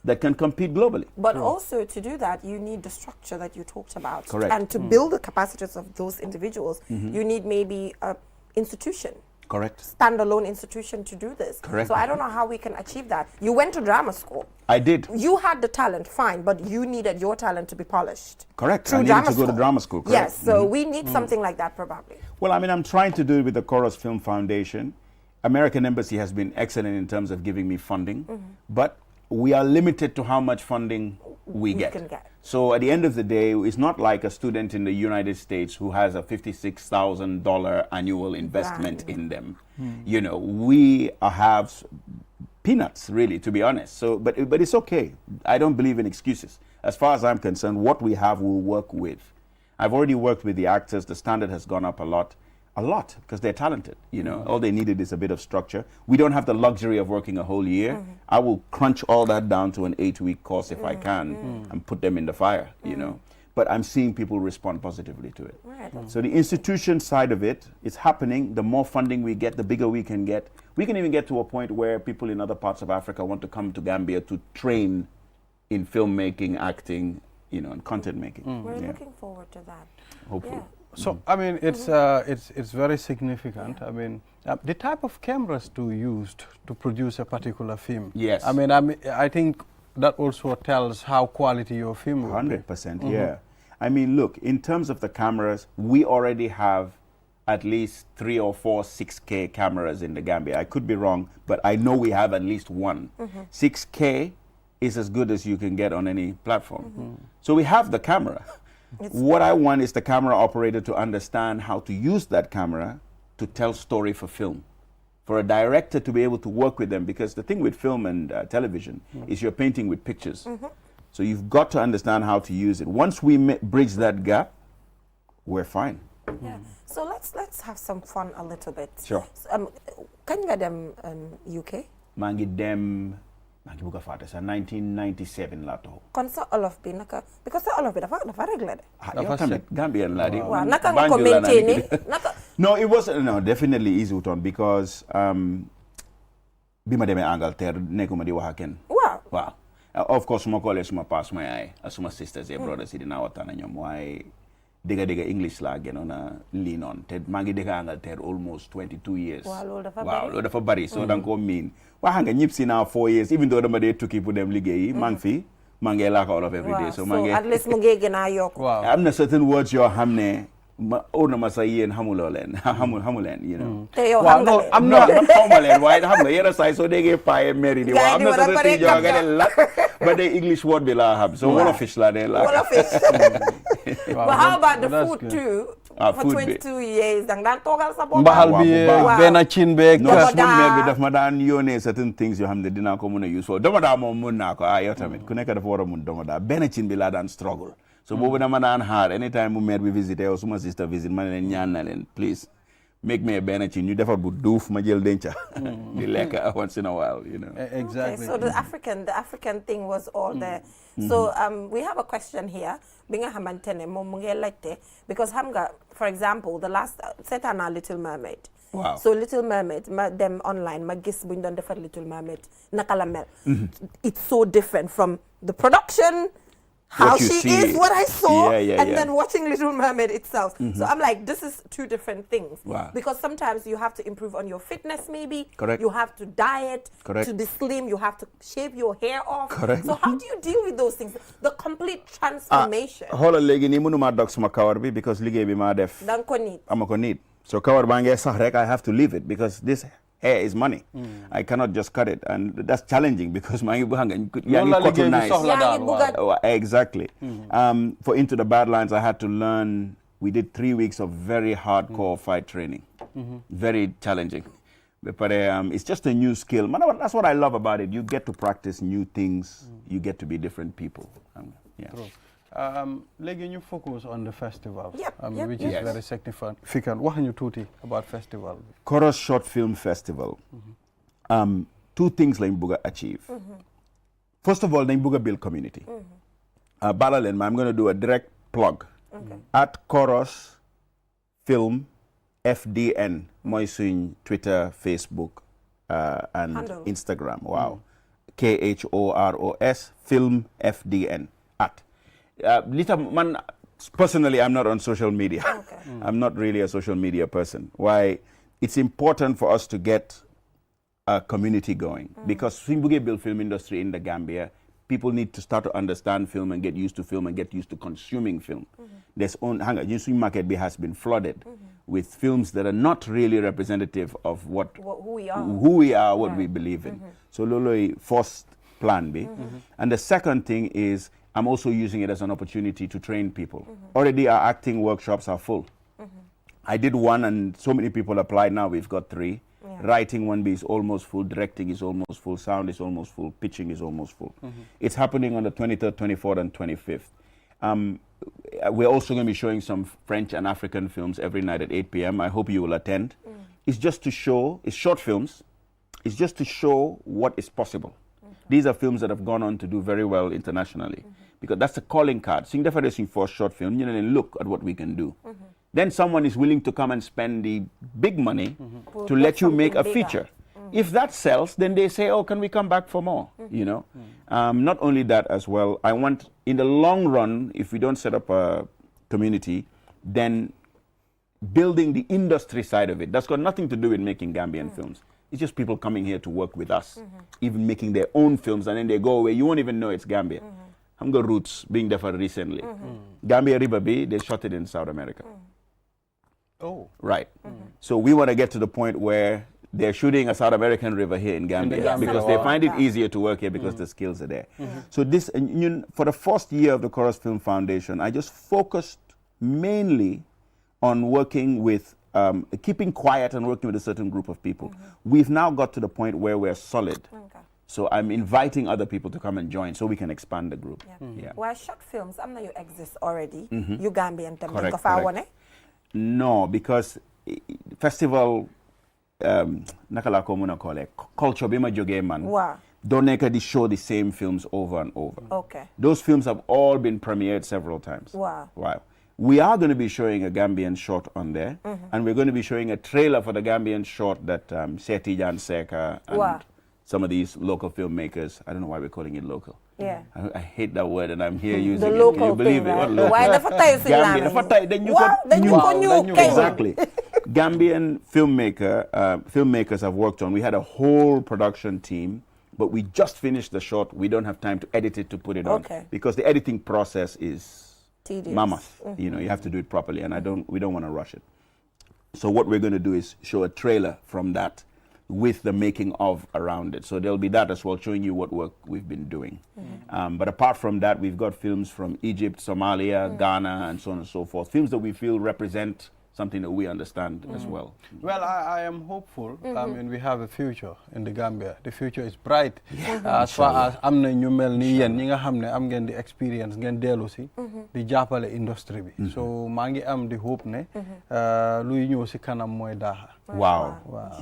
that can compete globally. But also to do that, you need the structure that you talked about. Correct. And to build the capacities of those individuals, you need maybe an institution. Correct. Standalone institution to do this. Correct. So I don't know how we can achieve that. You went to drama school. I did. You had the talent, fine, but you needed your talent to be polished. Correct. I needed to go to drama school. Correct. Yes, so we need something like that probably. Well, I mean, I'm trying to do it with the Chorus Film Foundation. American Embassy has been excellent in terms of giving me funding, but we are limited to how much funding we get. So at the end of the day, it's not like a student in the United States who has a $56,000 annual investment in them. You know, we have peanuts, really, to be honest. So, but it's okay. I don't believe in excuses. As far as I'm concerned, what we have, we'll work with. I've already worked with the actors. The standard has gone up a lot, because they're talented. You know, all they needed is a bit of structure. We don't have the luxury of working a whole year. I will crunch all that down to an 8-week course if I can and put them in the fire, you know. But I'm seeing people respond positively to it. Right. So the institution side of it is happening. The more funding we get, the bigger we can get. We can even get to a point where people in other parts of Africa want to come to Gambia to train in filmmaking, acting, you know, and content making. We're looking forward to that. Hopefully. So, I mean, it's very significant. I mean, the type of cameras to use to produce a particular film. Yes. I mean, I think that also tells how quality your film will be. 100%, yeah. I mean, look, in terms of the cameras, we already have at least 3 or 4 6K cameras in the Gambia. I could be wrong, but I know we have at least one. 6K is as good as you can get on any platform. So we have the camera. What I want is the camera operator to understand how to use that camera to tell story for film. For a director to be able to work with them, because the thing with film and television is you're painting with pictures. So you've got to understand how to use it. Once we bridge that gap, we're fine. Yeah. So let's have some fun a little bit. Sure. So, can you get them UK? Mangi dem. 1997 lato. Konsa Olof bi naka because the Olof bi dafa regle de. Gambian ladi. Wa naka nga ko maintain naka. No, it was definitely easy Uton because bima deme Angleterre nekuma di wax ken. Wow. Of course, my colleagues, my past, my eye, as my sisters, and brothers, in our town, and why diga English lag, you know, lean on. Ted Maggie Dega had almost 22 years. Wow, Lord of a Barry. So don't go mean. Why hang a nipsy now 4 years, even though the took keep with them ligay, Mangfi, Mangela all of every day. So at least Mugegana York. I'm not certain words your hamne. Ona Masai and Hamulan, you know. Well, no, I'm not Hamulan, white Hamla, side, so they get pie and married. I'm not certain you're going to laugh, but the English word be lahab, so all of fish la de la. Well, how about the food too? For 22 years, and that talk about Benachin bag, no food made with Madan Yone, certain things you have the dinner common use for. Domada Munako, I automate, connected the forum Domada, Benachin Biladan struggle. So we Ramadan hard. Anytime we met, we visit. I also my sister visit. Man, please make me a benachin. You never would do my jail danger. The lekker once in a while, you know. Exactly. Okay, so the African thing was all there. So we have a question here. Binga hamantene mo because hamga, for example, the last Setana Little Mermaid. Wow. So Little Mermaid, them online, magis bundan defa Little Mermaid nakalamel. It's so different from the production. How she is, what I saw, and then watching Little Mermaid itself. So I'm like, this is two different things. Wow. Because sometimes you have to improve on your fitness, maybe. Correct. You have to diet. Correct. To be slim. You have to shave your hair off. Correct. So how do you deal with those things? The complete transformation. Hola legi ni munu ma dox ma kawar bi because ligay bi ma def. Dan ko need. Amako need. So kawar bange sahrek, I have to leave it because this hair is money. I cannot just cut it, and that's challenging because my exactly. For Into the Badlands, I had to learn. We did 3 weeks of very hardcore fight training, very challenging. But it's just a new skill. Man, that's what I love about it. You get to practice new things. You get to be different people. Yeah. True. Legi you focus on the festival, which is very significant. What can you tell about festival? Chorus Short Film Festival. 2 things Laimbuga achieve. First of all, Laimbuga build community. Balalen, I'm going to do a direct plug. At Chorus Film FDN, Moisin, Twitter, Facebook, and Instagram. Wow. KHOROS Film FDN at. Personally, I'm not on social media. I'm not really a social media person. Why? It's important for us to get a community going because Swimbuge build film industry in the Gambia, people need to start to understand film and get used to film and get used to consuming film. There's the market has been flooded with films that are not really representative of who we are, what we believe in. So Lolo first plan B. And the second thing is I'm also using it as an opportunity to train people. Already our acting workshops are full. I did 1 and so many people applied. Now we've got 3. Writing 1B is almost full, directing is almost full, sound is almost full, pitching is almost full. It's happening on the 23rd, 24th, and 25th. We're also going to be showing some French and African films every night at 8 p.m. I hope you will attend. It's just to show, it's short films, it's just to show what is possible. These are films that have gone on to do very well internationally because that's a calling card. Seeing the Federation for a short film, and look at what we can do. Then someone is willing to come and spend the big money to let you make a feature. If that sells, then they say, oh, can we come back for more? You know. Not only that as well, I want in the long run, if we don't set up a community, then building the industry side of it. That's got nothing to do with making Gambian films. It's just people coming here to work with us, even making their own films, and then they go away. You won't even know it's Gambia. I'm got Roots being there for recently. Gambia River Bay, they shot it in South America. Oh. Right. So we want to get to the point where they're shooting a South American river here in Gambia because they find it easier to work here because the skills are there. So this, for the first year of the Chorus Film Foundation, I just focused mainly on working with keeping quiet and working with a certain group of people. We've now got to the point where we're solid. So I'm inviting other people to come and join so we can expand the group. Well, short films, I'm not you exist already. You Gambian correct. No, because festival nakala ko muna call it culture bima joge man. Don't di show the same films over and over. Those films have all been premiered several times. Wow. We are going to be showing a Gambian short on there, and we're going to be showing a trailer for the Gambian short that Seti Jan Seka and some of these local filmmakers, I don't know why we're calling it local, Yeah. I hate that word, and I'm here using the local it. Can you believe thing, it? right? What local? Why the fatay Gambian filmmakers have worked on. We had a whole production team, but we just finished the short. We don't have time to edit it to put it on because the editing process is tedious. Mammoth. You know, you have to do it properly, and we don't want to rush it. So what we're going to do is show a trailer from that with the making of around it. So there'll be that as well, showing you what work we've been doing. But apart from that, we've got films from Egypt, Somalia, Ghana, and so on and so forth. Films that we feel represent something that we understand as well. Well, I am hopeful. I mean, we have a future in the Gambia. The future is bright. As far as am na ñu mel ni yéen ñi nga xam ne am ngeen di experience ngeen dellu si di jàppale industry bi. So maa ngi am di hope ne luy ñëw si kanam mooy daaxa. Wow.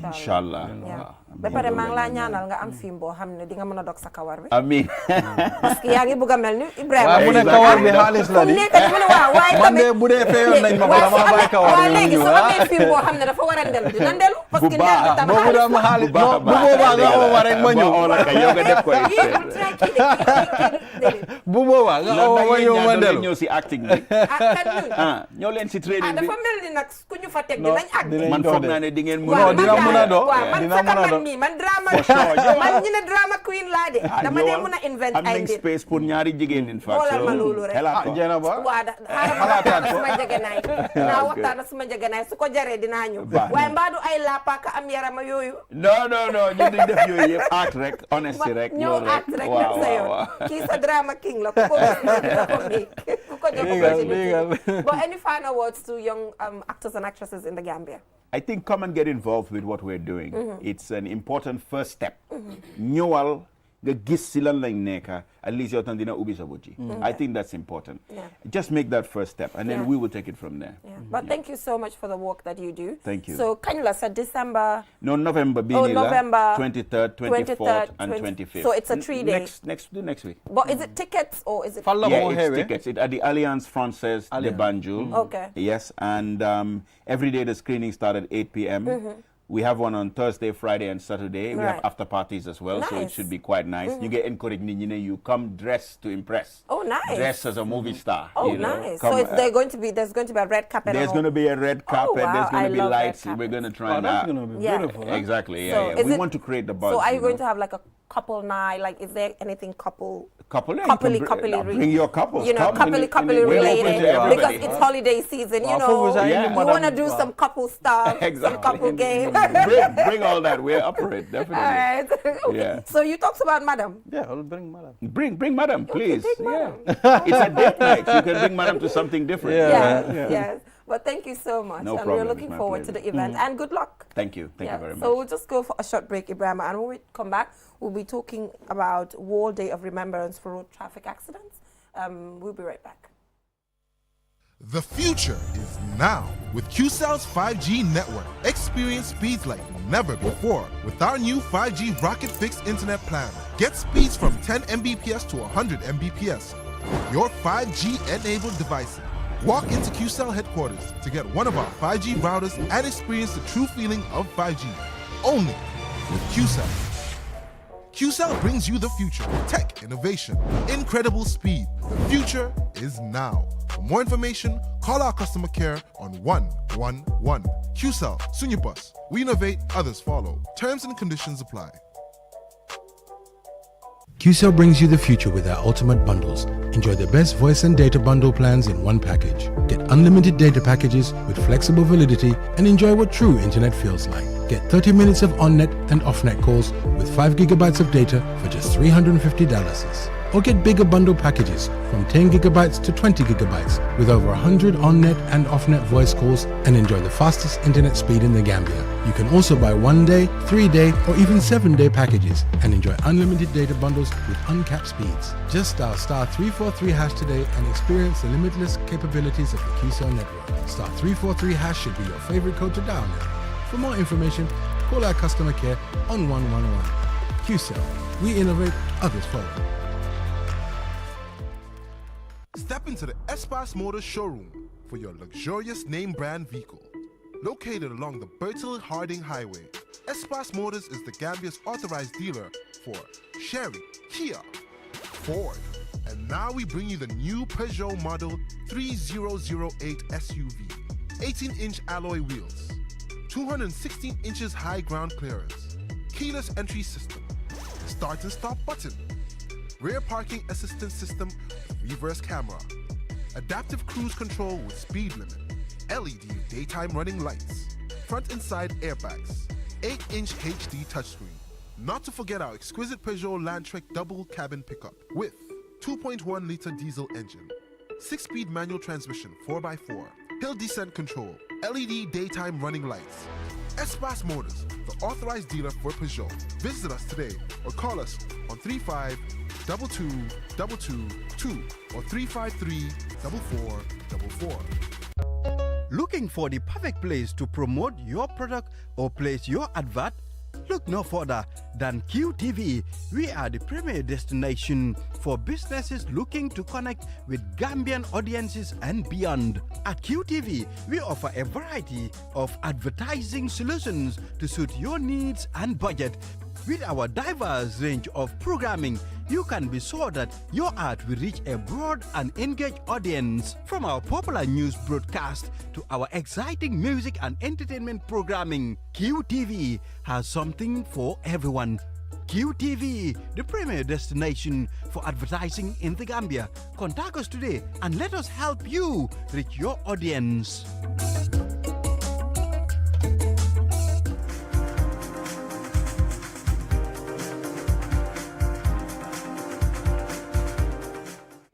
Inshallah. Ba pare maa ngi laa ñaanal nga am film boo xam ne di nga mën a dog sa kawar bi. Amiin. Parce que yaa ngi bëgg a mel ni Ibrahima. waaw mu ne kawar bi xaalis la di. man de bu dee feeyoon nañ ma ko dama bàyyi kawar bi. waaw léegi su amee film boo xam ne dafa war a ndelu dina ndelu. parce que ndelu bi tam boobu dama xaalis bu boobaa nga oo ma rek ma ñëw. yow nga def ko bu boobaa nga oo ma ñëw ma ndelu. ñëw si acting bi. ñëw leen si training bi. dafa mel ni nag ku ñu fa teg dinañ àgg. man foog naa ne di ngeen mën a dina mën a doon dina mën a doon man drama man ñu ne drama queen laa de dama dee mën a invent ay am nañ space pour ñaari jigéen in fact xoolal ma loolu rek jeena ba xalaataat ko suma njëgënaay dinaa waxtaan suma njëgënaay su ko jaree dinaa ñëw waaye mbaadu ay laapaka am yarama yooyu non ñu di def yooyu yëpp act rek honesty rek ñëw act rek def sa yoon kii sa drama king la ku ko jox but any final words to young actors and actresses in the Gambia? I think come and get involved with what we're doing. It's an important first step. Ñëwal nga gis si lan lañ nekk at least yow tam dina ubbi sa bët. I think that's important. Just make that first step and then we will take it from there. But thank you so much for the work that you do. Thank you. So kañ la sa December? No, November bii la 23rd, 24th and 25th. So it's a 3-day. Next week. But is it tickets or is it? It's tickets. It's at the Alliance Française de Banjul. Okay. Yes, and every day the screening start at 8 p.m. We have one on Thursday, Friday, and Saturday. We have after parties as well, so it should be quite nice. You get encouraged, you come dressed to impress. Oh, nice. Dressed as a movie star. Oh, nice. So there's going to be a red carpet. There's going to be a red carpet. Wow. There's going to be lights. We're going to try and that's going to be beautiful. Exactly. So we want to create the buzz. So are you going to have like a couple night? Like, is there anything coupley bring your couples. You know, coupley related because it's holiday season. You know, you want to do some couple stuff, some couple games. Bring all that. We're up for it, definitely. All right. Okay. Yeah. So you talked about Madam. Yeah, I'll bring Madam. Bring Madam, please. Okay, Madam. It's a date night. You can bring Madam to something different. Yes. But thank you so much. No and problem. we're looking forward to the event. And good luck. Thank you. Thank you very much. So we'll just go for a short break, Ibrahim. And when we come back, we'll be talking about World Day of Remembrance for Road Traffic Accidents. We'll be right back. The future is now with QCell's 5G network. Experience speeds like never before with our new 5G Rocket Fixed Internet plan. Get speeds from 10 Mbps to 100 Mbps. Your 5G-enabled devices. Walk into QCell headquarters to get one of our 5G routers and experience the true feeling of 5G. Only with QCell. QCell brings you the future. Tech, innovation, incredible speed. The future is now. For more information, call our customer care on 111. QCell, Sunyabus. We innovate, others follow. Terms and conditions apply. QCell brings you the future with our ultimate bundles. Enjoy the best voice and data bundle plans in one package. Get unlimited data packages with flexible validity and enjoy what true internet feels like. Get 30 minutes of on-net and off-net calls with 5 gigabytes of data for just $350. Or get bigger bundle packages from 10 gigabytes to 20 gigabytes with over 100 on-net and off-net voice calls and enjoy the fastest internet speed in the Gambia. You can also buy 1-day, 3-day or even 7-day packages and enjoy unlimited data bundles with uncapped speeds. Just dial *343# today and experience the limitless capabilities of the QCell network. *343# should be your favorite code to dial now. For more information, call our customer care on 111. QCell. We innovate, others follow. Step into the Espas Motors showroom for your luxurious name brand vehicle. Located along the Bertil Harding Highway, Espas Motors is the Gambia's authorized dealer for Chery, Kia, Ford. And now we bring you the new Peugeot Model 3008 SUV. 18-inch alloy wheels, 216 inches high ground clearance, keyless entry system, start and stop button, rear parking assistance system, reverse camera, adaptive cruise control with speed limit, LED daytime running lights, front and side airbags, 8-inch HD touchscreen. Not to forget our exquisite Peugeot Landtrek double cabin pickup with 2.1-liter diesel engine, 6-speed manual transmission 4x4, hill descent control, LED daytime running lights. Espace Motors, the authorized dealer for Peugeot. Visit us today or call us on 35-2222 or 353-4444. Looking for the perfect place to promote your product or place your advert? Look no further than QTV. We are the premier destination for businesses looking to connect with Gambian audiences and beyond. At QTV, we offer a variety of advertising solutions to suit your needs and budget. With our diverse range of programming, you can be sure that your ad will reach a broad and engaged audience. From our popular news broadcast to our exciting music and entertainment programming, QTV has something for everyone. QTV, the premier destination for advertising in the Gambia. Contact us today and let us help you reach your audience.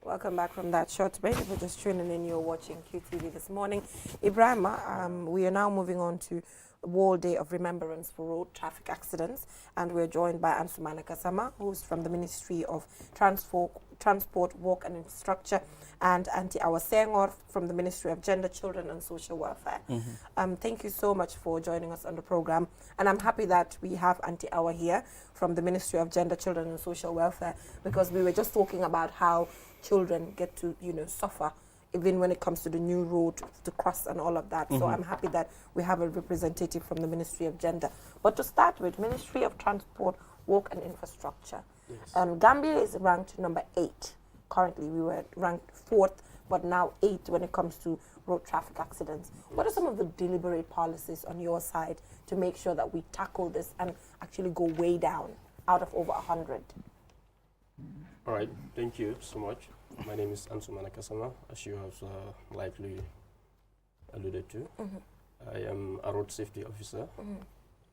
Welcome back from that short break. If you're just tuning in, you're watching QTV this morning. Ibrahima, we are now moving on to World Day of Remembrance for Road Traffic Accidents, and we're joined by Ansumana Kasama, who's from the Ministry of Transport, Work and Infrastructure, and Auntie Awa Sengor from the Ministry of Gender, Children and Social Welfare. Thank you so much for joining us on the program, and I'm happy that we have Auntie Awa here from the Ministry of Gender, Children and Social Welfare, because we were just talking about how children get to, suffer even when it comes to the new road to cross and all of that. So I'm happy that we have a representative from the Ministry of Gender. But to start with, Ministry of Transport, Work and Infrastructure. Yes. Gambia is ranked number 8. Currently, we were ranked 4th, but now 8th when it comes to road traffic accidents. Yes. What are some of the deliberate policies on your side to make sure that we tackle this and actually go way down out of over 100? All right, thank you so much. My name is Ansumana Kasama, as you have likely alluded to. I am a road safety officer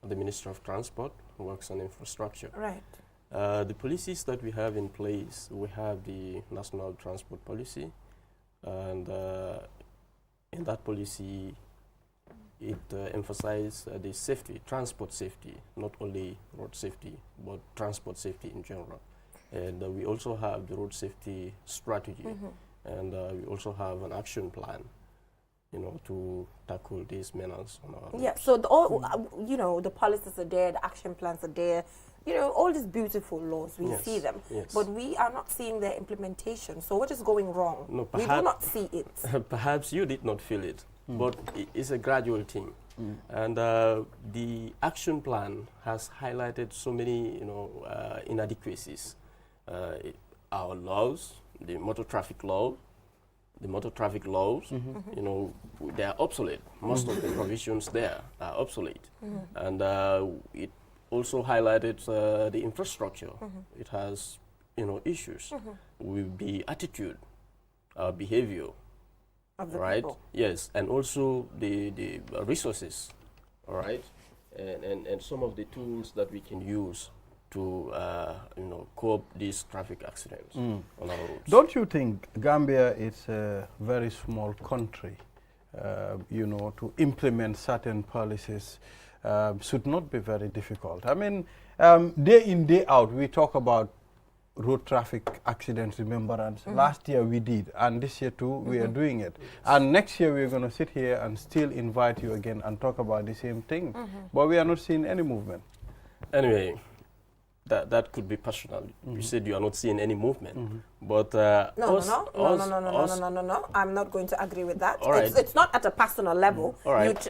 at the Ministry of Transport, who works on infrastructure. Right. The policies that we have in place, we have the National Transport Policy, and in that policy, it emphasizes the safety, transport safety, not only road safety, but transport safety in general. And we also have the road safety strategy, and we also have an action plan, to tackle these menaces on our roads. Yeah, so the policies are there, the action plans are there, all these beautiful laws, we see them, but we are not seeing their implementation. So what is going wrong? No, we do not see it. Perhaps you did not feel it, but it's a gradual thing. And the action plan has highlighted so many, inadequacies. Our laws, the motor traffic laws, they are obsolete. Most of the provisions there are obsolete. And it also highlighted the infrastructure. It has, issues with the attitude, behavior, of the right? people. Yes, and also the resources, all right? And some of the tools that we can use to cope these traffic accidents on our roads. Don't you think Gambia is a very small country, to implement certain policies should not be very difficult? I mean, day in, day out, we talk about road traffic accidents remembrance. Last year we did, and this year too we are doing it. And next year we're going to sit here and still invite you again and talk about the same thing. But we are not seeing any movement. Anyway, that could be personal. You said you are not seeing any movement, but no. I'm not going to agree with that. It's not at a personal level.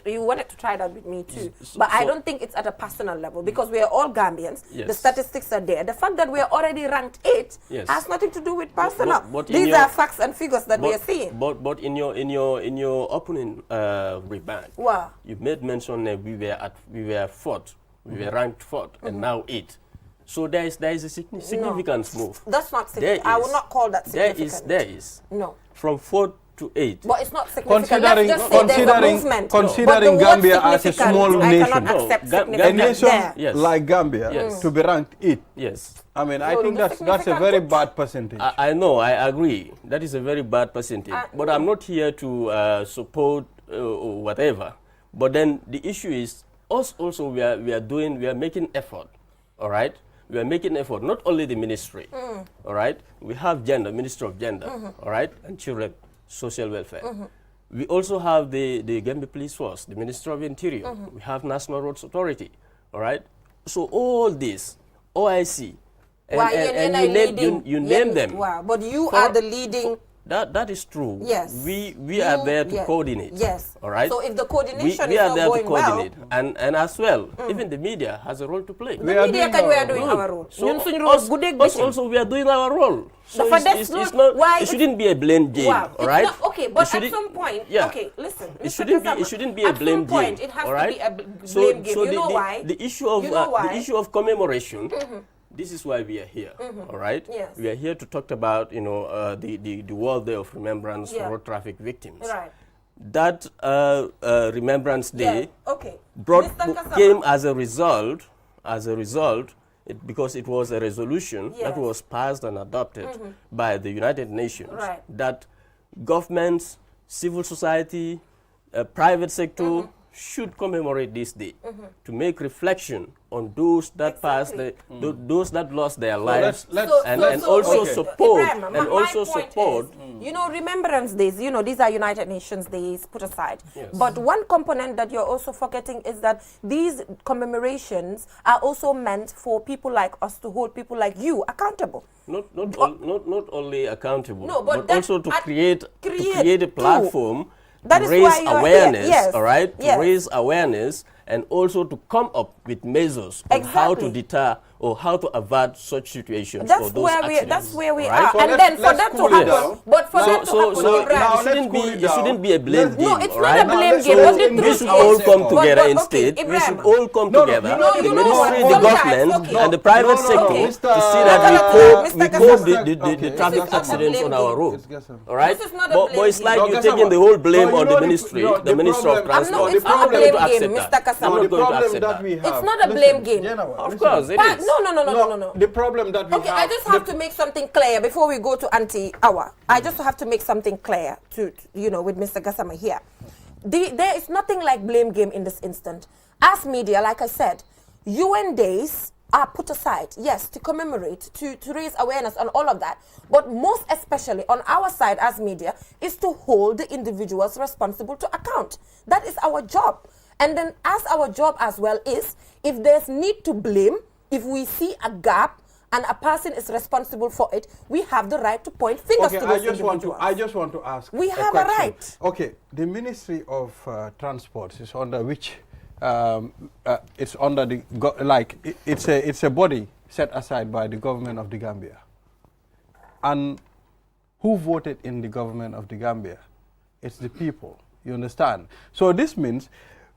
You wanted to try that with me too, but I don't think it's at a personal level because we are all Gambians. The statistics are there. The fact that we are already ranked 8 has nothing to do with personal. These are facts and figures that we are seeing. But in your opening remark, you made mention that we were 4th. We were ranked 4th, and now 8th. So there is a significant move. That's not significant. I would not call that significant. There is. No. From 4th to 8th. But it's not significant. Considering Gambia as a small nation, a nation like Gambia to be ranked 8th. Yes. I mean, I think that's a very bad percentage. I know, I agree. That is a very bad percentage. But I'm not here to support whatever. But then the issue is, us also we are making effort, all right? We are making effort, not only the ministry, all right? We have gender, Ministry of Gender, all right? And Children, Social Welfare. We also have the Gambia Police Force, the Ministry of Interior. We have National Roads Authority, all right? So all this, OIC, and you name them. Wow, but you are the leading... That is true. Yes. We are there to coordinate. Yes. All right. So if the coordination we is are not there going to coordinate, well, and as well, even the media has a role to play. The media we are doing our role. So us also we are doing our role. So it shouldn't be a blame game. Wow. All right. Okay, but at some point, okay, listen. It shouldn't be a blame game. At some point, it has to be a blame game. You know why? The issue of commemoration. This is why we are here, all right? Yes. We are here to talk about, the World Day of Remembrance for road traffic victims. Right. That Remembrance Day came as a result, because it was a resolution that was passed and adopted by the United Nations, that governments, civil society, private sector should commemorate this day to make reflection on those that passed, those that lost their lives, and also support. You know, Remembrance Days, you know, these are United Nations days put aside. Yes. But one component that you're also forgetting is that these commemorations are also meant for people like us to hold people like you accountable. Not only accountable, no, but also to create a platform. That to raise awareness, all right? Yes. To raise awareness and also to come up with measures on how to deter or how to avert such situations. That's where we are. And then for that to happen, but for that to happen, it shouldn't be a blame game. No, it's not a blame game. We should all come together instead. We should all come together, the ministry, the government, and the private sector, to see that we curb the traffic accidents on our road. All right? But it's like you're taking the whole blame on the ministry, the Ministry of Transport. It's not a blame game, Mr. Kasama. I'm not going to accept that. It's not a blame game. Of course, it is. No. The problem that we have... Okay, I just have to make something clear before we go to Auntie Awa. I just have to make something clear to with Mr. Gassama here. There is nothing like blame game in this instant. As media, like I said, UN days are put aside, yes, to commemorate, to raise awareness on all of that. But most especially on our side as media is to hold the individuals responsible to account. That is our job. And then as our job as well is, if there's need to blame, if we see a gap and a person is responsible for it, we have the right to point fingers to those individuals. I just want to ask we have a right. Okay, the Ministry of Transport is under which, it's under the, it's a body set aside by the government of the Gambia. And who voted in the government of the Gambia? It's the people, you understand? So this means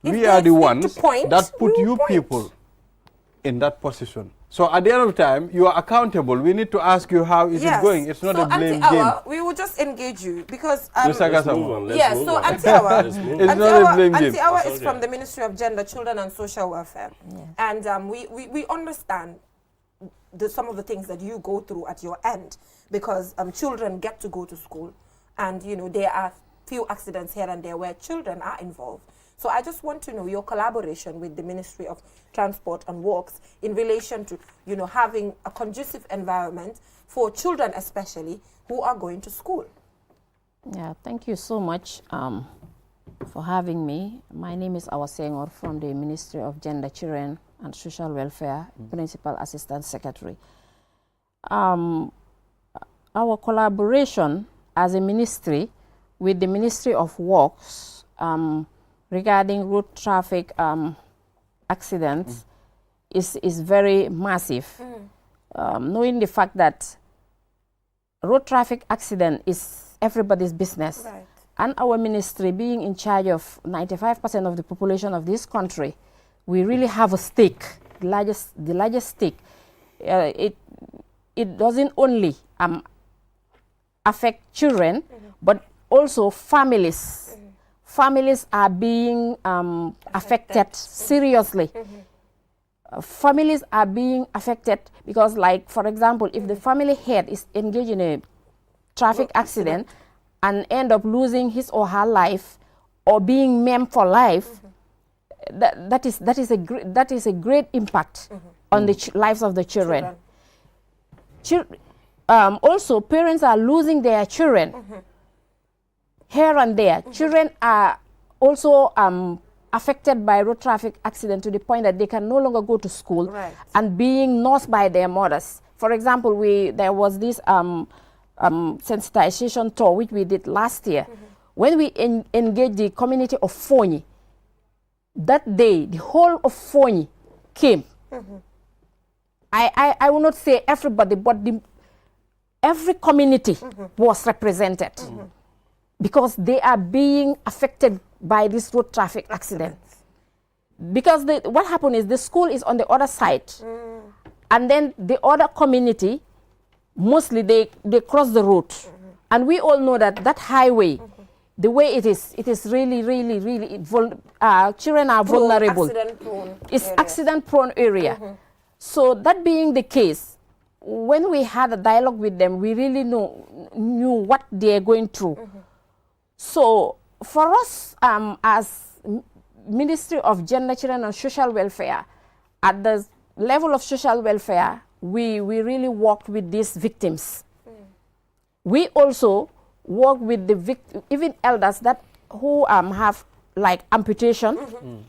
we are the ones that put you people in that position. So at the end of the time, you are accountable. We need to ask you how is it going. It's not a blame game. We will just engage you because Mr. Gassama. Yes, so Auntie Awa, it's not a blame game. Auntie Awa is from the Ministry of Gender, Children and Social Welfare. And we understand some of the things that you go through at your end because children get to go to school and there are few accidents here and there where children are involved. So I just want to know your collaboration with the Ministry of Transport and Works in relation to, having a conducive environment for children especially who are going to school. Yeah, thank you so much. for having me. My name is Awa Senghor from the Ministry of Gender, Children and Social Welfare, Principal Assistant Secretary. Our collaboration as a ministry with the Ministry of Works regarding road traffic accidents is very massive. Knowing the fact that road traffic accident is everybody's business, right, and our ministry being in charge of 95% of the population of this country, we really have a stake, the largest stake. It doesn't only affect children, but also families. Families are being affected seriously. Families are being affected because, like, for example, if the family head is engaged in a traffic accident and end up losing his or her life or being maimed for life, that is a great impact on the lives of the children. Also, parents are losing their children here and there. Children are also affected by road traffic accident to the point that they can no longer go to school, right, and being nursed by their mothers. For example, there was this sensitization tour which we did last year. When we engaged the community of Fonyi, that day the whole of Fonyi came. I will not say everybody, but every community was represented because they are being affected by this road traffic accident. Because what happened is the school is on the other side, and then the other community, mostly they cross the road. And we all know that highway, the way it is really, really, really, children are vulnerable. It's accident-prone area. So that being the case, when we had a dialogue with them, we really knew what they are going through. So for us, as Ministry of Gender, Children and Social Welfare, at the level of social welfare, we really work with these victims. We also work with the even elders who have like amputation.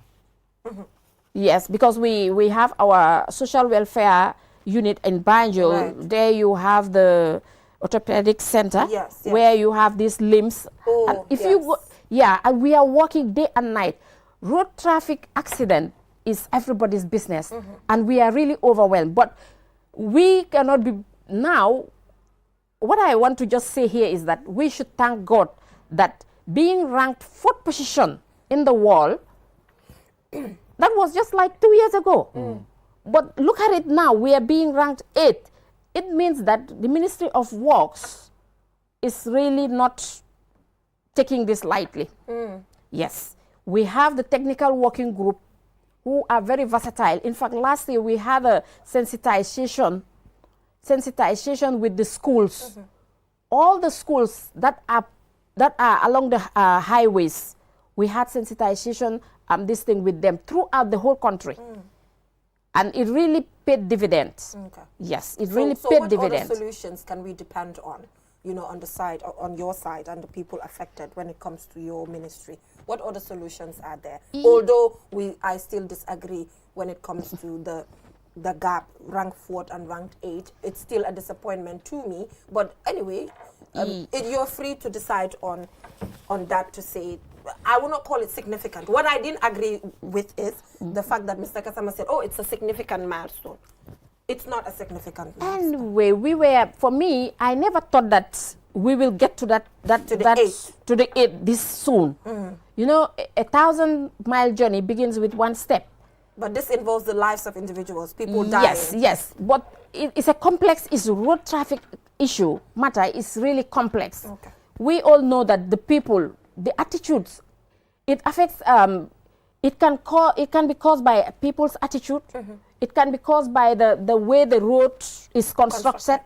Yes, because we have our social welfare unit in Banjul. Right. There you have the orthopedic center, where you have these limbs. And if you go, and we are working day and night. Road traffic accident is everybody's business, and we are really overwhelmed. But we cannot be now. What I want to just say here is that we should thank God that being ranked 4th position in the world, that was just like 2 years ago. But look at it now, we are being ranked 8th. It means that the Ministry of Works is really not taking this lightly. Yes, we have the technical working group who are very versatile. In fact, last year we had a sensitization with the schools. All the schools that are along the highways, we had sensitization this thing with them throughout the whole country. And it really paid dividends. Yes, it really paid dividends. So what other solutions can we depend on, on the side, on your side, and the people affected when it comes to your ministry? What other solutions are there? Although I still disagree when it comes to the gap, ranked 4th and ranked 8th. It's still a disappointment to me. But anyway, you're free to decide on that, to say, I will not call it significant. What I didn't agree with is the fact that Mr. Kasama said, it's a significant milestone. It's not a significant milestone. Anyway, for me, I never thought that we will get to the 8th this soon. A 1,000-mile journey begins with one step. But this involves the lives of individuals, people dying. Yes. But it's a complex issue. Road traffic matter is really complex. We all know that the people, the attitudes, it affects. It can be caused by people's attitude. It can be caused by the way the road is constructed.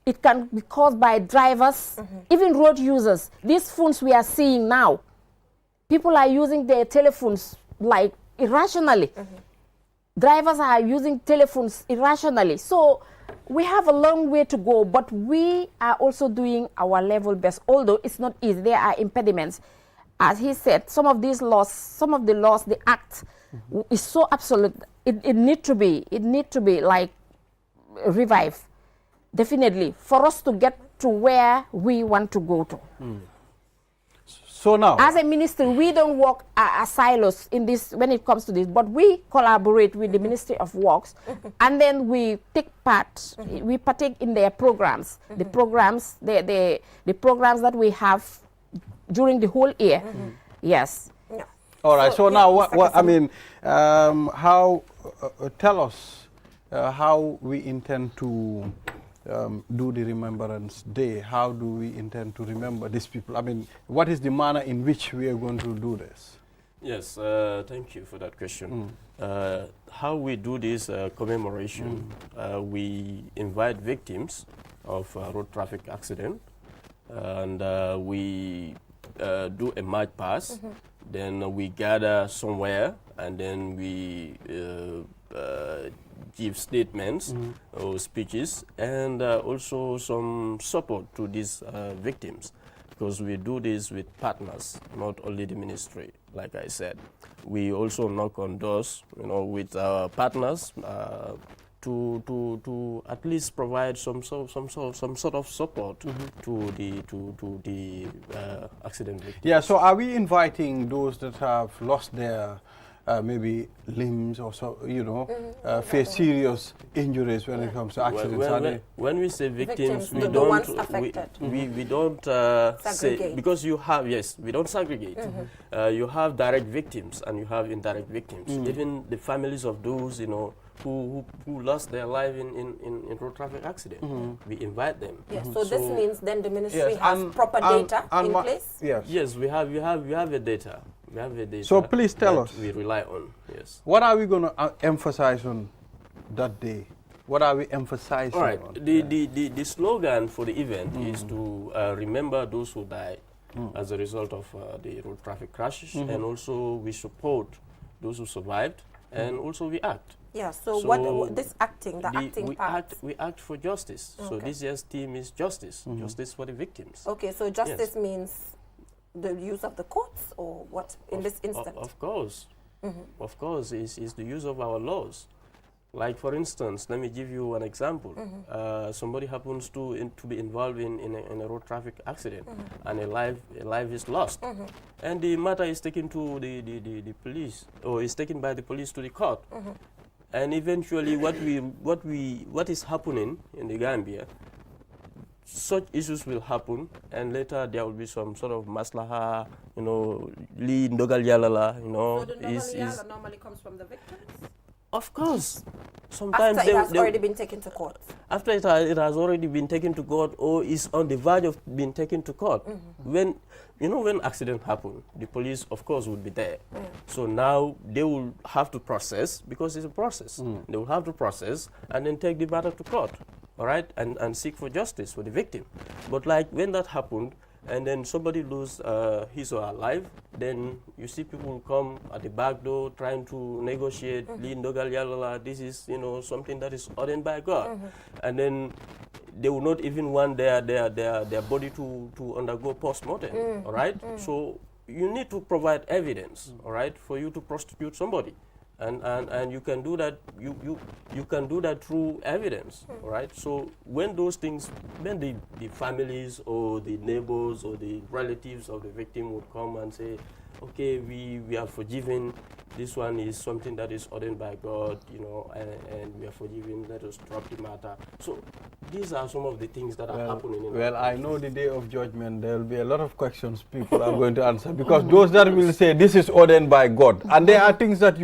It can be caused by drivers, even road users. These phones we are seeing now, people are using their telephones like irrationally. Drivers are using telephones irrationally. So we have a long way to go, but we are also doing our level best, although it's not easy. There are impediments. as he said, some of the laws, the act is so absolute. It need to be like revived, definitely, for us to get to where we want to go to. So now, as a ministry, we don't work as silos in this when it comes to this, but we collaborate with the Ministry of Works, and then we take part. We partake in their programs, the programs that we have during the whole year. Yes. Yeah. All right. So now, what I mean, how? Tell us how we intend to do the Remembrance Day. How do we intend to remember these people? I mean, what is the manner in which we are going to do this? Yes, thank you for that question. How we do this commemoration, we invite victims of road traffic accident, and we do a march past. Then we gather somewhere, and then we give statements or speeches, and also some support to these victims, because we do this with partners, not only the ministry. Like I said, we also knock on doors, with our partners to at least provide some sort of support to the accident victims. Yeah. So, are we inviting those that have lost their maybe limbs or so, face serious injuries when it comes to accidents? When we say victims, we don't say, because you have, we don't segregate. You have direct victims and you have indirect victims. Even the families of those, who lost their life in road traffic accident, we invite them. Yes. So this means then the ministry has proper data in place. Yes, we have a data. We have a data. So please tell us. We rely on. Yes. What are we going to emphasize on that day? What are we emphasizing? All right. On? The slogan for the event is to remember those who died as a result of the road traffic crashes, and also we support those who survived, and also we act. Yeah. So what this acting, acting part? We act for justice. Okay. So this year's theme is justice. Justice for the victims. Okay. So justice means the use of the courts, or what in this instance? Of course. Of course, is the use of our laws. Like, for instance, let me give you an example. Somebody happens to be involved in a road traffic accident, and a life is lost, and the matter is taken to the police, or is taken by the police to the court, and eventually what is happening in the Gambia, such issues will happen, and later there will be some sort of maslaha, li ndogal yalala, So the ndogal yalala normally comes from the victims? Of course. Sometimes after it has already been taken to court. After it has already been taken to court, or is on the verge of being taken to court. When accident happen, the police of course would be there. So now they will have to process, because it's a process. They will have to process and then take the matter to court. All right, and seek for justice for the victim. But like when that happened, and then somebody lose his or her life, then you see people come at the back door trying to negotiate. This is something that is ordained by God, and then they will not even want their body to undergo post-mortem. All right, so you need to provide evidence. All right, for you to prosecute somebody. And you can do that. You can do that through evidence, right? So when those things, then the families or the neighbors or the relatives of the victim would come and say, okay, we are forgiven. This one is something that is ordained by God, and we are forgiven. Let us drop the matter. So these are some of the things that are happening. Well, I know the day of judgment, there will be a lot of questions people are going to answer, because those that will say this is ordained by God, and there are things that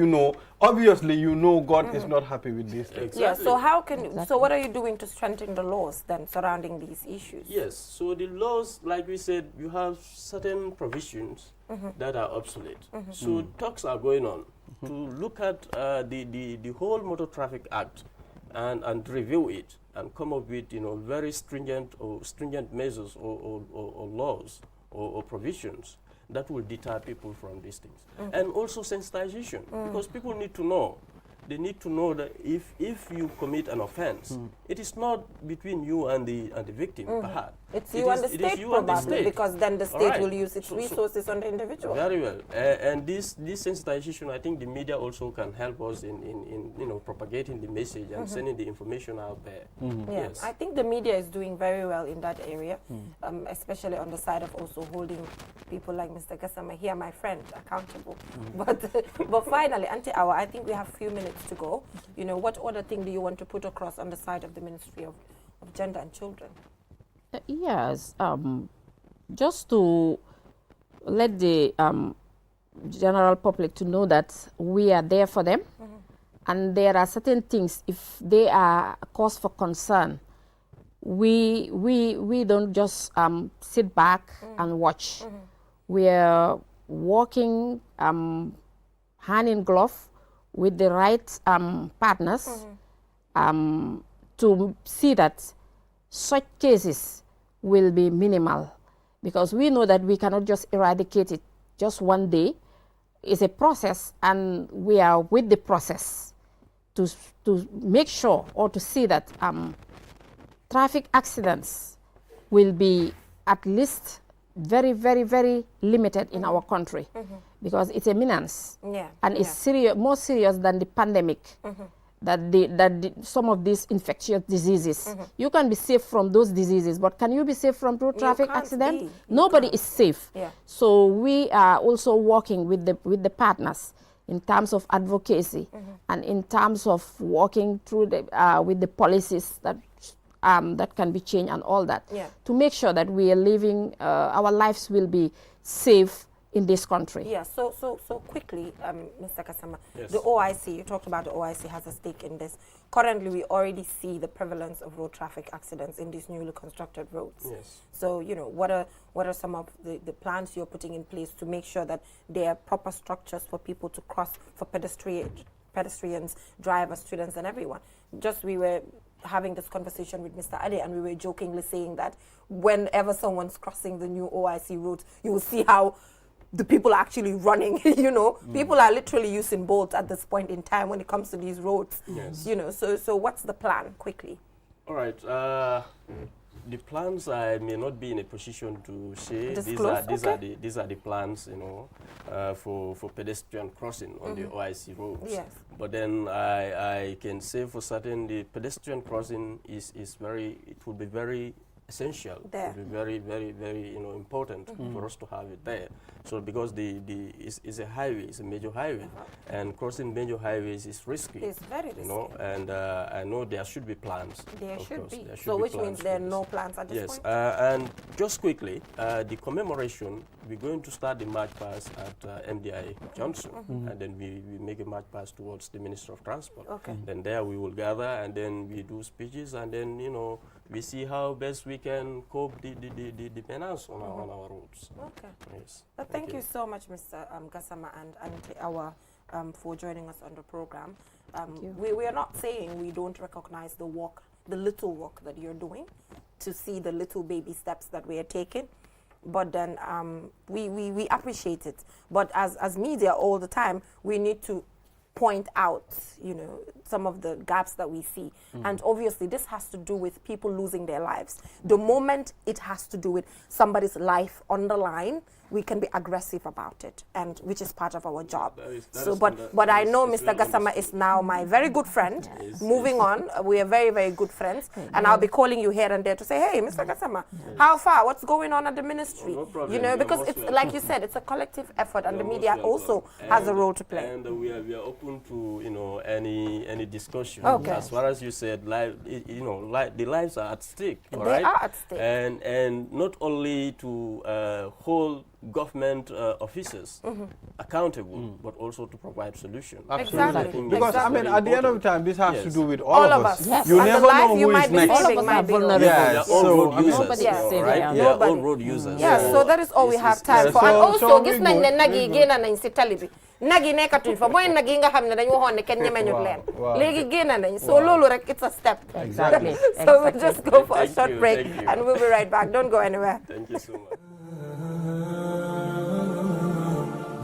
obviously God is not happy with these things. Exactly. Yeah, so how can so what are you doing to strengthen the laws then surrounding these issues? Yes, so the laws, like we said, you have certain provisions that are obsolete. So talks are going on to look at the whole Motor Traffic Act and review it and come up with very stringent measures or laws or provisions that will deter people from these things. And also sensitization, because people need to know. They need to know that if you commit an offense, it is not between you and the victim, perhaps. It's you and the state, probably, because then the state will use its resources on the individual. Very well. And this sensitization, I think the media also can help us in propagating the message and sending the information out there. Yes. I think the media is doing very well in that area, especially on the side of also holding people like Mr. Gassama here, my friend, accountable. But finally, Auntie Awa, I think we have a few minutes to go. What other thing do you want to put across on the side of the Ministry of Gender and Children? Yes, just to let the general public to know that we are there for them, and there are certain things, if they are a cause for concern, we don't just sit back and watch. We are working hand in glove with the right partners to see that such cases will be minimal, because we know that we cannot just eradicate it just one day. It's a process, and we are with the process to make sure or to see that traffic accidents will be at least very, very, very limited in our country, because it's a menace, and it's more serious than the pandemic. Some of these infectious diseases. You can be safe from those diseases, but can you be safe from road traffic accident? Nobody is safe. So we are also working with the partners in terms of advocacy and in terms of working through with the policies that can be changed and all that, to make sure that we are living, our lives will be safe in this country. Yeah, so quickly, Mr. Gassama, the OIC, you talked about the OIC has a stake in this. Currently, we already see the prevalence of road traffic accidents in these newly constructed roads. Yes. So, what are some of the plans you're putting in place to make sure that there are proper structures for people to cross, for pedestrians, drivers, students, and everyone? We were having this conversation with Mr. Ade, and we were jokingly saying that whenever someone's crossing the new OIC route, you will see how the people are actually running, People are literally using Bolt at this point in time when it comes to these roads, So what's the plan, quickly? All right. The plans, I may not be in a position to say. These are the plans, for pedestrian crossing on the OIC roads. Yes. But then I can say for certain the pedestrian crossing it will be very essential. It will be very, very, very important for us to have it there. So because it's a highway, it's a major highway, and crossing major highways is risky. It's very risky. And I know there should be plans. There should be. So which means there are no plans at this point? Yes. And just quickly, the commemoration, we're going to start the march past at MDI Johnson, and then we make a march past towards the Minister of Transport. Okay. Then there we will gather, and then we do speeches, and then we see how best we can cope the menace on our roads. Okay. Yes. But thank you so much, Mr. Gassama and Auntie Awa, for joining us on the program. We are not saying we don't recognize the little work that you're doing, to see the little baby steps that we are taking. But then we appreciate it. But as media all the time, we need to point out, some of the gaps that we see. And obviously this has to do with people losing their lives. The moment it has to do with somebody's life on the line, we can be aggressive about it, and which is part of our job. But I know Mr. Gassama is now my very good friend. Moving on, we are very, very good friends, and I'll be calling you here and there to say, hey, Mr. Gassama, how far? What's going on at the ministry? No problem. Because it's like you said, it's a collective effort, and the media also has a role to play. And we are open to any discussion. Okay. As far as you said, the lives are at stake. They are at stake. And not only to hold government officers accountable, but also to provide solutions. Exactly. Because at the end of the time, this has to do with all of us. Yes. You never know who is next. All of us are vulnerable. Yes. All road users, right? Yeah, all road users. Yeah, so that is all we have time for. And also, gis nañ ne nag yi génn nañ si tali bi. Nag yi nekkatuñ fa mooy nag yi nga xam ne dañu waxoon ne kenn ñemeñut leen. Léegi génn nañ. So loolu rek, it's a step. Exactly. So we'll just go for a short break, and we'll be right back. Don't go anywhere. Thank you so much.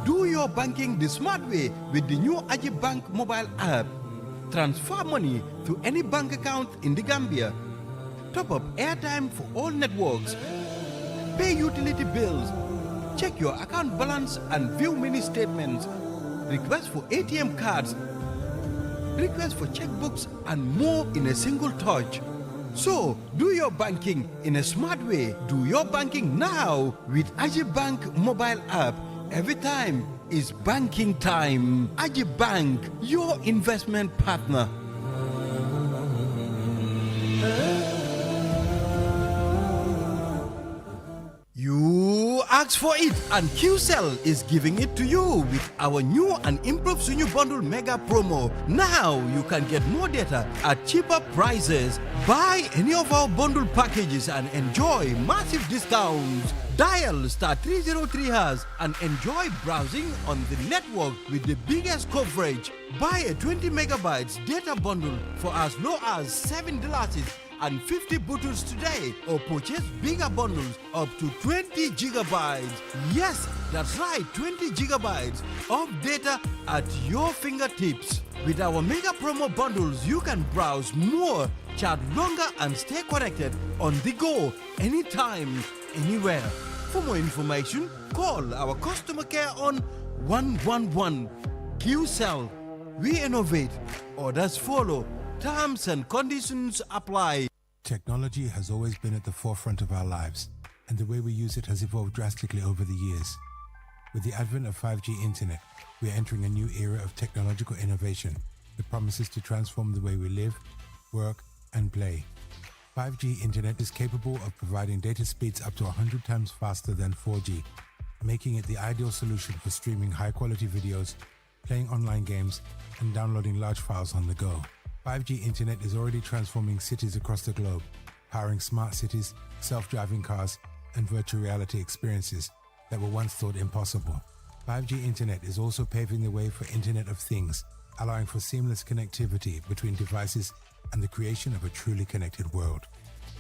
Do your banking the smart way with the new Ajibank mobile app. transfer money to any bank account in the Gambia, top up airtime for all networks, pay utility bills, check your account balance and view mini statements, request for ATM cards, request for checkbooks, and more in a single touch. So, do your banking in a smart way. Do your banking now with Ajibank mobile app. Every time is banking time. Ajibank, your investment partner. You asked for it, and QCell is giving it to you with our new and improved Sunyu Bundle Mega Promo. Now you can get more data at cheaper prices. Buy any of our bundle packages and enjoy massive discounts. Dial *303# and enjoy browsing on the network with the biggest coverage. Buy a 20 megabytes data bundle for as low as $7 and 50 bottles today, or purchase bigger bundles up to 20 gigabytes. Yes, that's right, 20 gigabytes of data at your fingertips. With our mega promo bundles, you can browse more, chat longer, and stay connected on the go, anytime, anywhere. For more information, call our customer care on 111. QCell, we innovate, orders follow, terms and conditions apply. Technology has always been at the forefront of our lives, and the way we use it has evolved drastically over the years. With the advent of 5G internet, we are entering a new era of technological innovation that promises to transform the way we live, work, and play. 5G internet is capable of providing data speeds up to 100 times faster than 4G, making it the ideal solution for streaming high-quality videos, playing online games, and downloading large files on the go. 5G internet is already transforming cities across the globe, powering smart cities, self-driving cars, and virtual reality experiences that were once thought impossible. 5G internet is also paving the way for Internet of Things, allowing for seamless connectivity between devices and the creation of a truly connected world.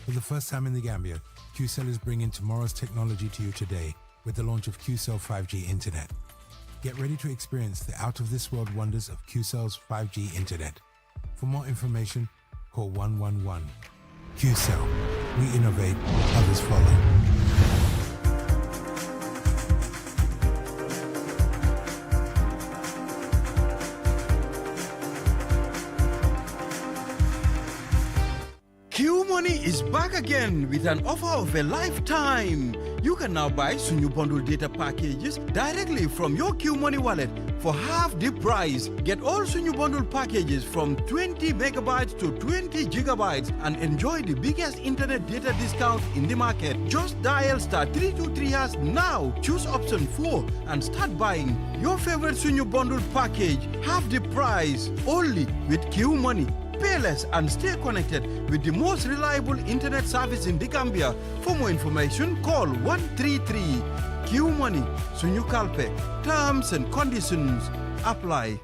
For the first time in the Gambia, QCell is bringing tomorrow's technology to you today with the launch of QCell 5G Internet. Get ready to experience the out-of-this-world wonders of QCell's 5G Internet. For more information, call 111. QCell. We innovate, others follow. QMoney is back again with an offer of a lifetime. You can now buy Sunyu Bundle data packages directly from your QMoney wallet for half the price. Get all Sunyu Bundle packages from 20 megabytes to 20 gigabytes and enjoy the biggest internet data discount in the market. Just dial *323# now, choose option 4 and start buying your favorite Sunyu Bundle package half the price only with QMoney. Pay less and stay connected with the most reliable internet service in the Gambia. For more information, call 133 QMoney, Sunyu Kalpe. Terms and conditions apply.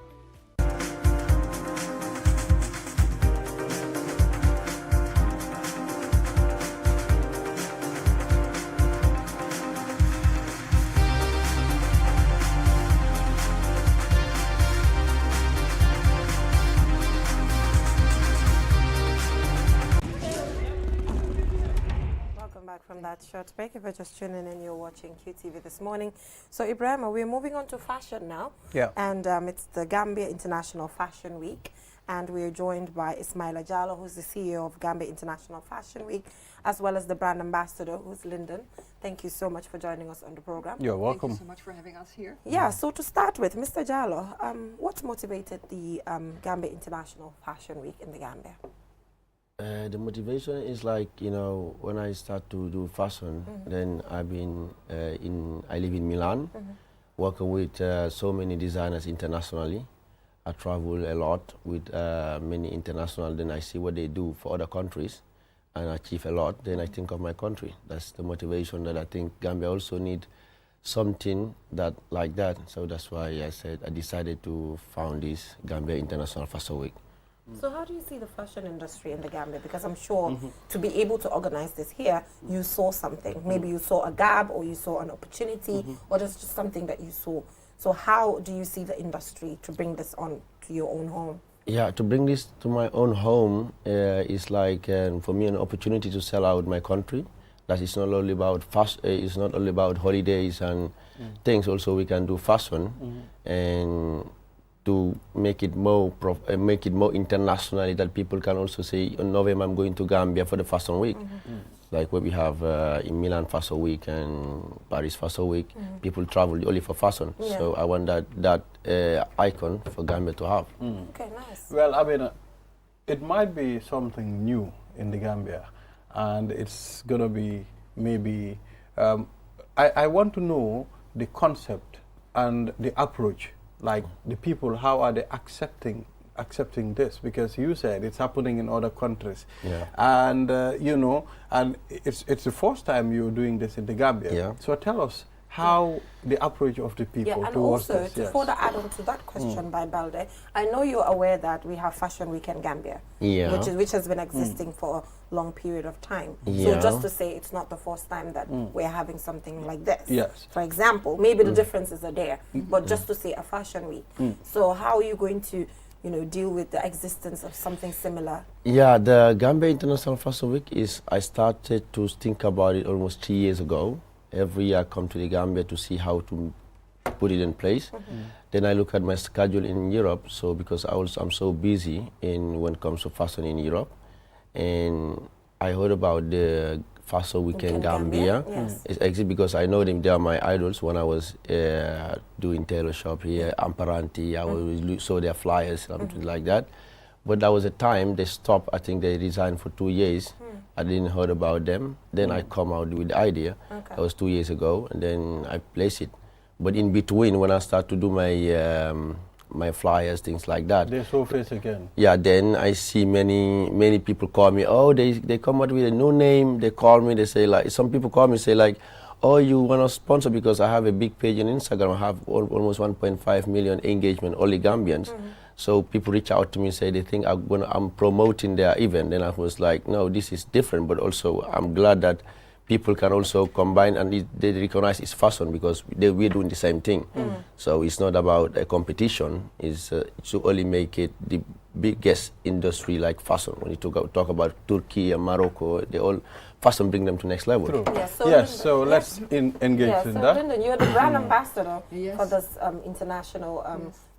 From that short break, if you're just tuning in, you're watching QTV this morning. So Ibrahim, we're moving on to fashion now. Yeah. And it's the Gambia International Fashion Week, and we're joined by Ismaila Jallow, who's the CEO of Gambia International Fashion Week, as well as the brand ambassador, who's Lyndon. Thank you so much for joining us on the program. You're welcome. Thank you so much for having us here. Yeah, so to start with, Mr. Jallow, what motivated the Gambia International Fashion Week in the Gambia? The motivation is like, you know, when I start to do fashion, then I've been I live in Milan, working with so many designers internationally. I travel a lot with many international, then I see what they do for other countries and achieve a lot, then I think of my country. That's the motivation that I think Gambia also need something that like that. So that's why I decided to found this Gambia International Fashion Week. So how do you see the fashion industry in the Gambia? Because I'm sure to be able to organize this here, you saw something. Maybe you saw a gap, or you saw an opportunity, or just something that you saw. So how do you see the industry to bring this on to your own home? Yeah, to bring this to my own home is like for me an opportunity to sell out my country. That is not only about it's not only about holidays and things. Also, we can do fashion and to make it more internationally. That people can also say, in November I'm going to Gambia for the Fashion Week. Like what we have in Milan Fashion Week and Paris Fashion Week, people travel only for fashion. Yeah. So I want that icon for Gambia to have. Okay, nice. Well, I mean, it might be something new in the Gambia, and it's going to be maybe, I want to know the concept and the approach, like the people, how are they accepting this, because you said it's happening in other countries, and you know, and it's the first time you're doing this in the Gambia. So tell us how the approach of the people and towards also this. to further add on to that question by Balde, I know you're aware that we have Fashion Week in Gambia, which has been existing for a long period of time. So just to say, it's not the first time that we're having something like this. For example, maybe the differences are there, but just to say a Fashion Week. So how are you going to deal with the existence of something similar? Yeah, the Gambia International Fashion Week I started to think about it almost 3 years ago. Every year I come to the Gambia to see how to put it in place. Then I look at my schedule in Europe, so because I'm so busy when it comes to fashion in Europe, and I heard about the Fashion Week in Gambia. It's actually because I know them, they are my idols. When I was doing tailor shop here, Amparanti, I always saw their flyers, something like that. But that was a time they stopped. I think they resigned for 2 years. I didn't heard about them. Then I come out with the idea. That was 2 years ago, and then I place it. But in between, when I start to do my flyers, things like that, they surface again. Yeah, then I see many people call me. Oh, they come out with a new name. They call me. They say like, some people call me say like, oh, you want to sponsor because I have a big page on Instagram. I have almost 1.5 million engagement, only Gambians. So people reach out to me and say they think I'm promoting their event. And I was like, no, this is different. But also I'm glad that people can also combine and they recognize it's fashion because we're doing the same thing. So it's not about a competition. It's to only make it the biggest industry like fashion. When you talk about Turkey and Morocco, they all fashion bring them to next level. True. So let's engage in that. Lyndon, you're the brand ambassador for this international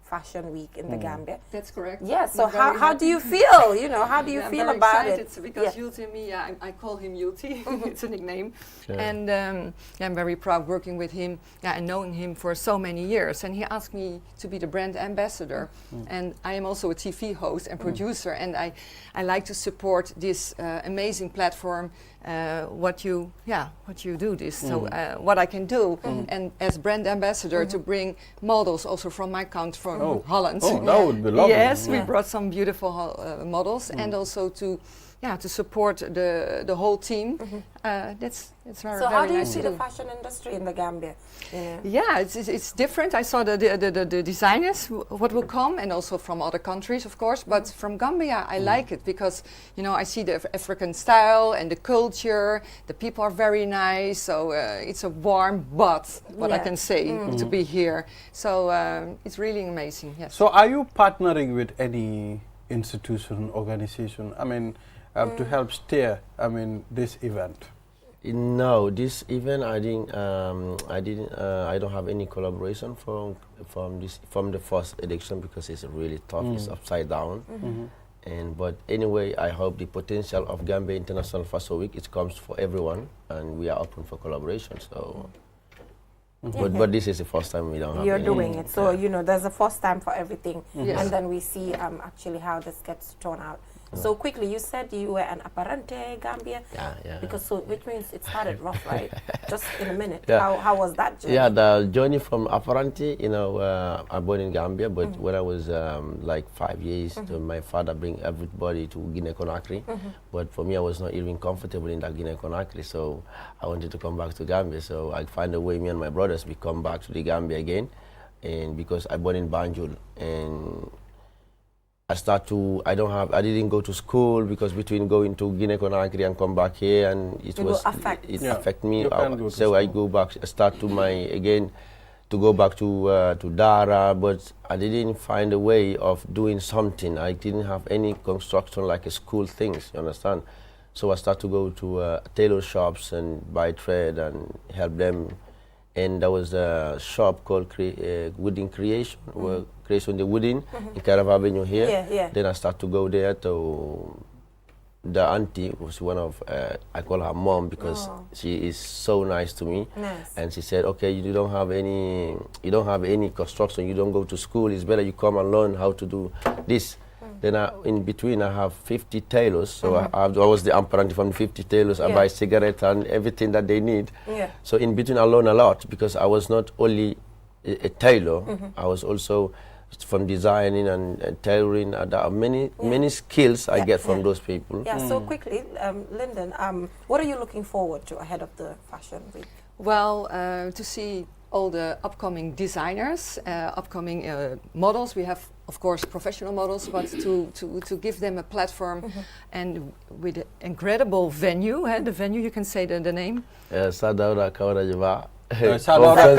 Fashion Week in the Gambia. That's correct. Yes. So how do you feel? How do you feel about it? Because Yulti and me, I call him Yulti. It's a nickname, and I'm very proud working with him. And knowing him for so many years. And he asked me to be the brand ambassador, and I am also a TV host and producer, and I like to support this amazing platform. What you do this. So what I can do, and as brand ambassador to bring models also from my country, from Holland. Oh, that would be lovely. Yes, we brought some beautiful models, and also to support the whole team. That's very So how do you nice see the fashion industry in the Gambia? Yeah, it's different. I saw the designers what will come, and also from other countries, of course. But from Gambia, I like it because I see the African style and the culture. The people are very nice, so it's a warm bath. What I can say to be here. So it's really amazing. Yes. So are you partnering with any institution, organization? I mean, to help steer, this event. No, this event I don't have any collaboration from the first edition because it's really tough. It's upside down. But anyway, I hope the potential of Gambia International Fashion Week comes for everyone, and we are open for collaboration. So. But this is the first time we don't have. You're doing it, so there's a first time for everything, and then we see actually how this gets torn out. So quickly, you said you were an Aparante Gambia, because which means it started rough, right? Just in a minute. How was that journey? Yeah, the journey from Aparante, I born in Gambia, but when I was like 5 years, my father bring everybody to Guinea-Conakry, but for me, I was not even comfortable in that Guinea-Conakry, so I wanted to come back to Gambia. So I find a way, me and my brothers, we come back to the Gambia again, and because I born in Banjul, and I didn't go to school because between going to Guinea-Conakry and come back here, and it affect me. So I go back, start to to go back to Dara, but I didn't find a way of doing something. I didn't have any construction like a school things, you understand? So I started to go to tailor shops and buy trade and help them. And there was a shop called Woodin Creation, where Creation the Woodin in Caravan Avenue here. Then I started to go there to the auntie, was one of, I call her mom because she is so nice to me. And she said, okay, you don't have any construction, you don't go to school, it's better you come and learn how to do this. Then in between I have 50 tailors, so I was the apprentice from 50 tailors. I buy cigarettes and everything that they need. So in between I learn a lot because I was not only a tailor, I was also from designing and tailoring. There are many skills I get from those people. So quickly, Lyndon, what are you looking forward to ahead of the Fashion Week? Well, to see all the upcoming designers, upcoming models. We have, of course, professional models, but to give them a platform and with an incredible venue. The venue, you can say the name. Sadauda Kaurajiva. It's long. It's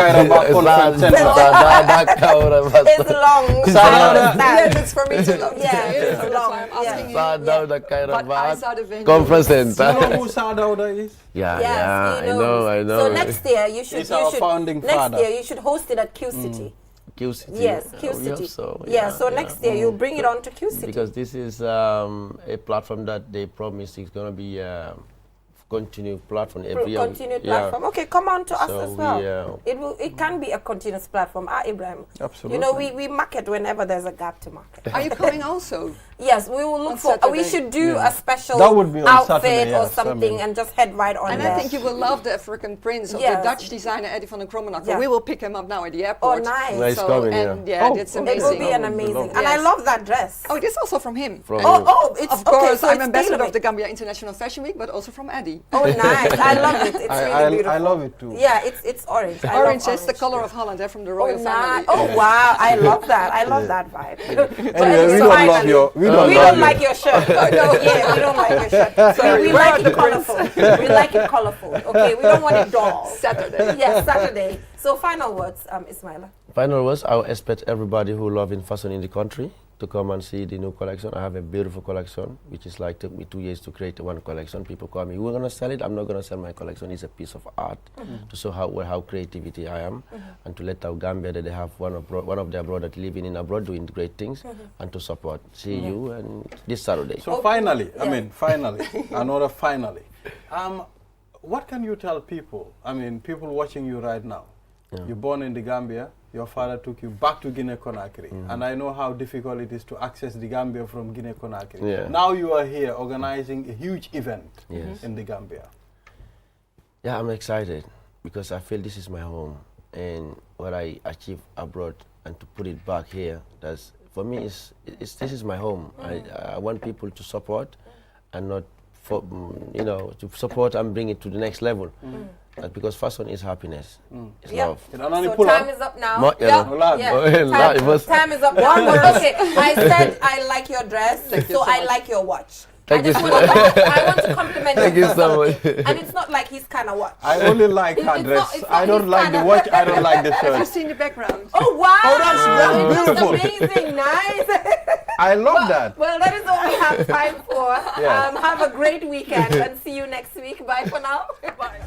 for me too long. It's long. Sadauda Kaurajiva. Conference center. You know who Sadauda is? I know. So next year you should. He's our founding father. Next year you should host it at Q City. Q City. Yes, Q City. So, so next year you'll bring it on to Q City. Because this is a platform that they promised is going to be continued platform every year. Continued platform. Okay, come on to us as well. It can be a continuous platform. Ibrahim. Absolutely. You know, we market whenever there's a gap to market. Are you coming also? Yes, we will look for. We should do a special outfit or something and just head right on. And there. I think you will love the African prince of the Dutch designer Eddie van den Krommenacker. We will pick him up now at the airport. Oh, nice. Nice coming, it's amazing. It will be an amazing. And I love that dress. Oh, this is also from him. It's of course. So I'm ambassador of the Gambia International Fashion Week, but also from Eddie. Oh, nice. I love it. It's really beautiful. I love it too. Yeah, it's orange. Orange is the color of Holland. They're from the royal family. Oh wow, I love that. I love that vibe. Anyway, we don't like your shirt. We don't like your shirt. So we like it colorful. We like it colorful. Okay, we don't want it dull. Saturday. Yes, Saturday. So final words, Ismaila. Final words, I expect everybody who love in fashion in the country to come and see the new collection. I have a beautiful collection, which is like took me 2 years to create one collection. People call me, we're gonna sell it. I'm not gonna sell my collection. It's a piece of art to show how creativity I am, and to let our Gambia that they have one of their brothers living in abroad doing great things, and to support. See you and this Saturday. So finally, another finally. What can you tell people? I mean, people watching you right now. You're born in the Gambia. Your father took you back to Guinea-Conakry, and I know how difficult it is to access the Gambia from Guinea-Conakry. Now you are here organizing a huge event in the Gambia. Yeah, I'm excited because I feel this is my home, and what I achieve abroad and to put it back here, that's for me this is my home. I want people to support, and not for to support and bring it to the next level. Because fashion is happiness. It's love. So time is up now. Time is up. One more. Okay, I said I like your dress, so I like your watch. Thank you so much. I want to compliment you. Thank you so much. And it's not like his kind of watch. I only like her dress. I don't like the watch. I don't like the shirt. Have you seen the background? Oh wow! Oh, that's beautiful. Amazing, nice. I love that. Well, that is all we have time for. Have a great weekend and see you next week. Bye for now. Bye.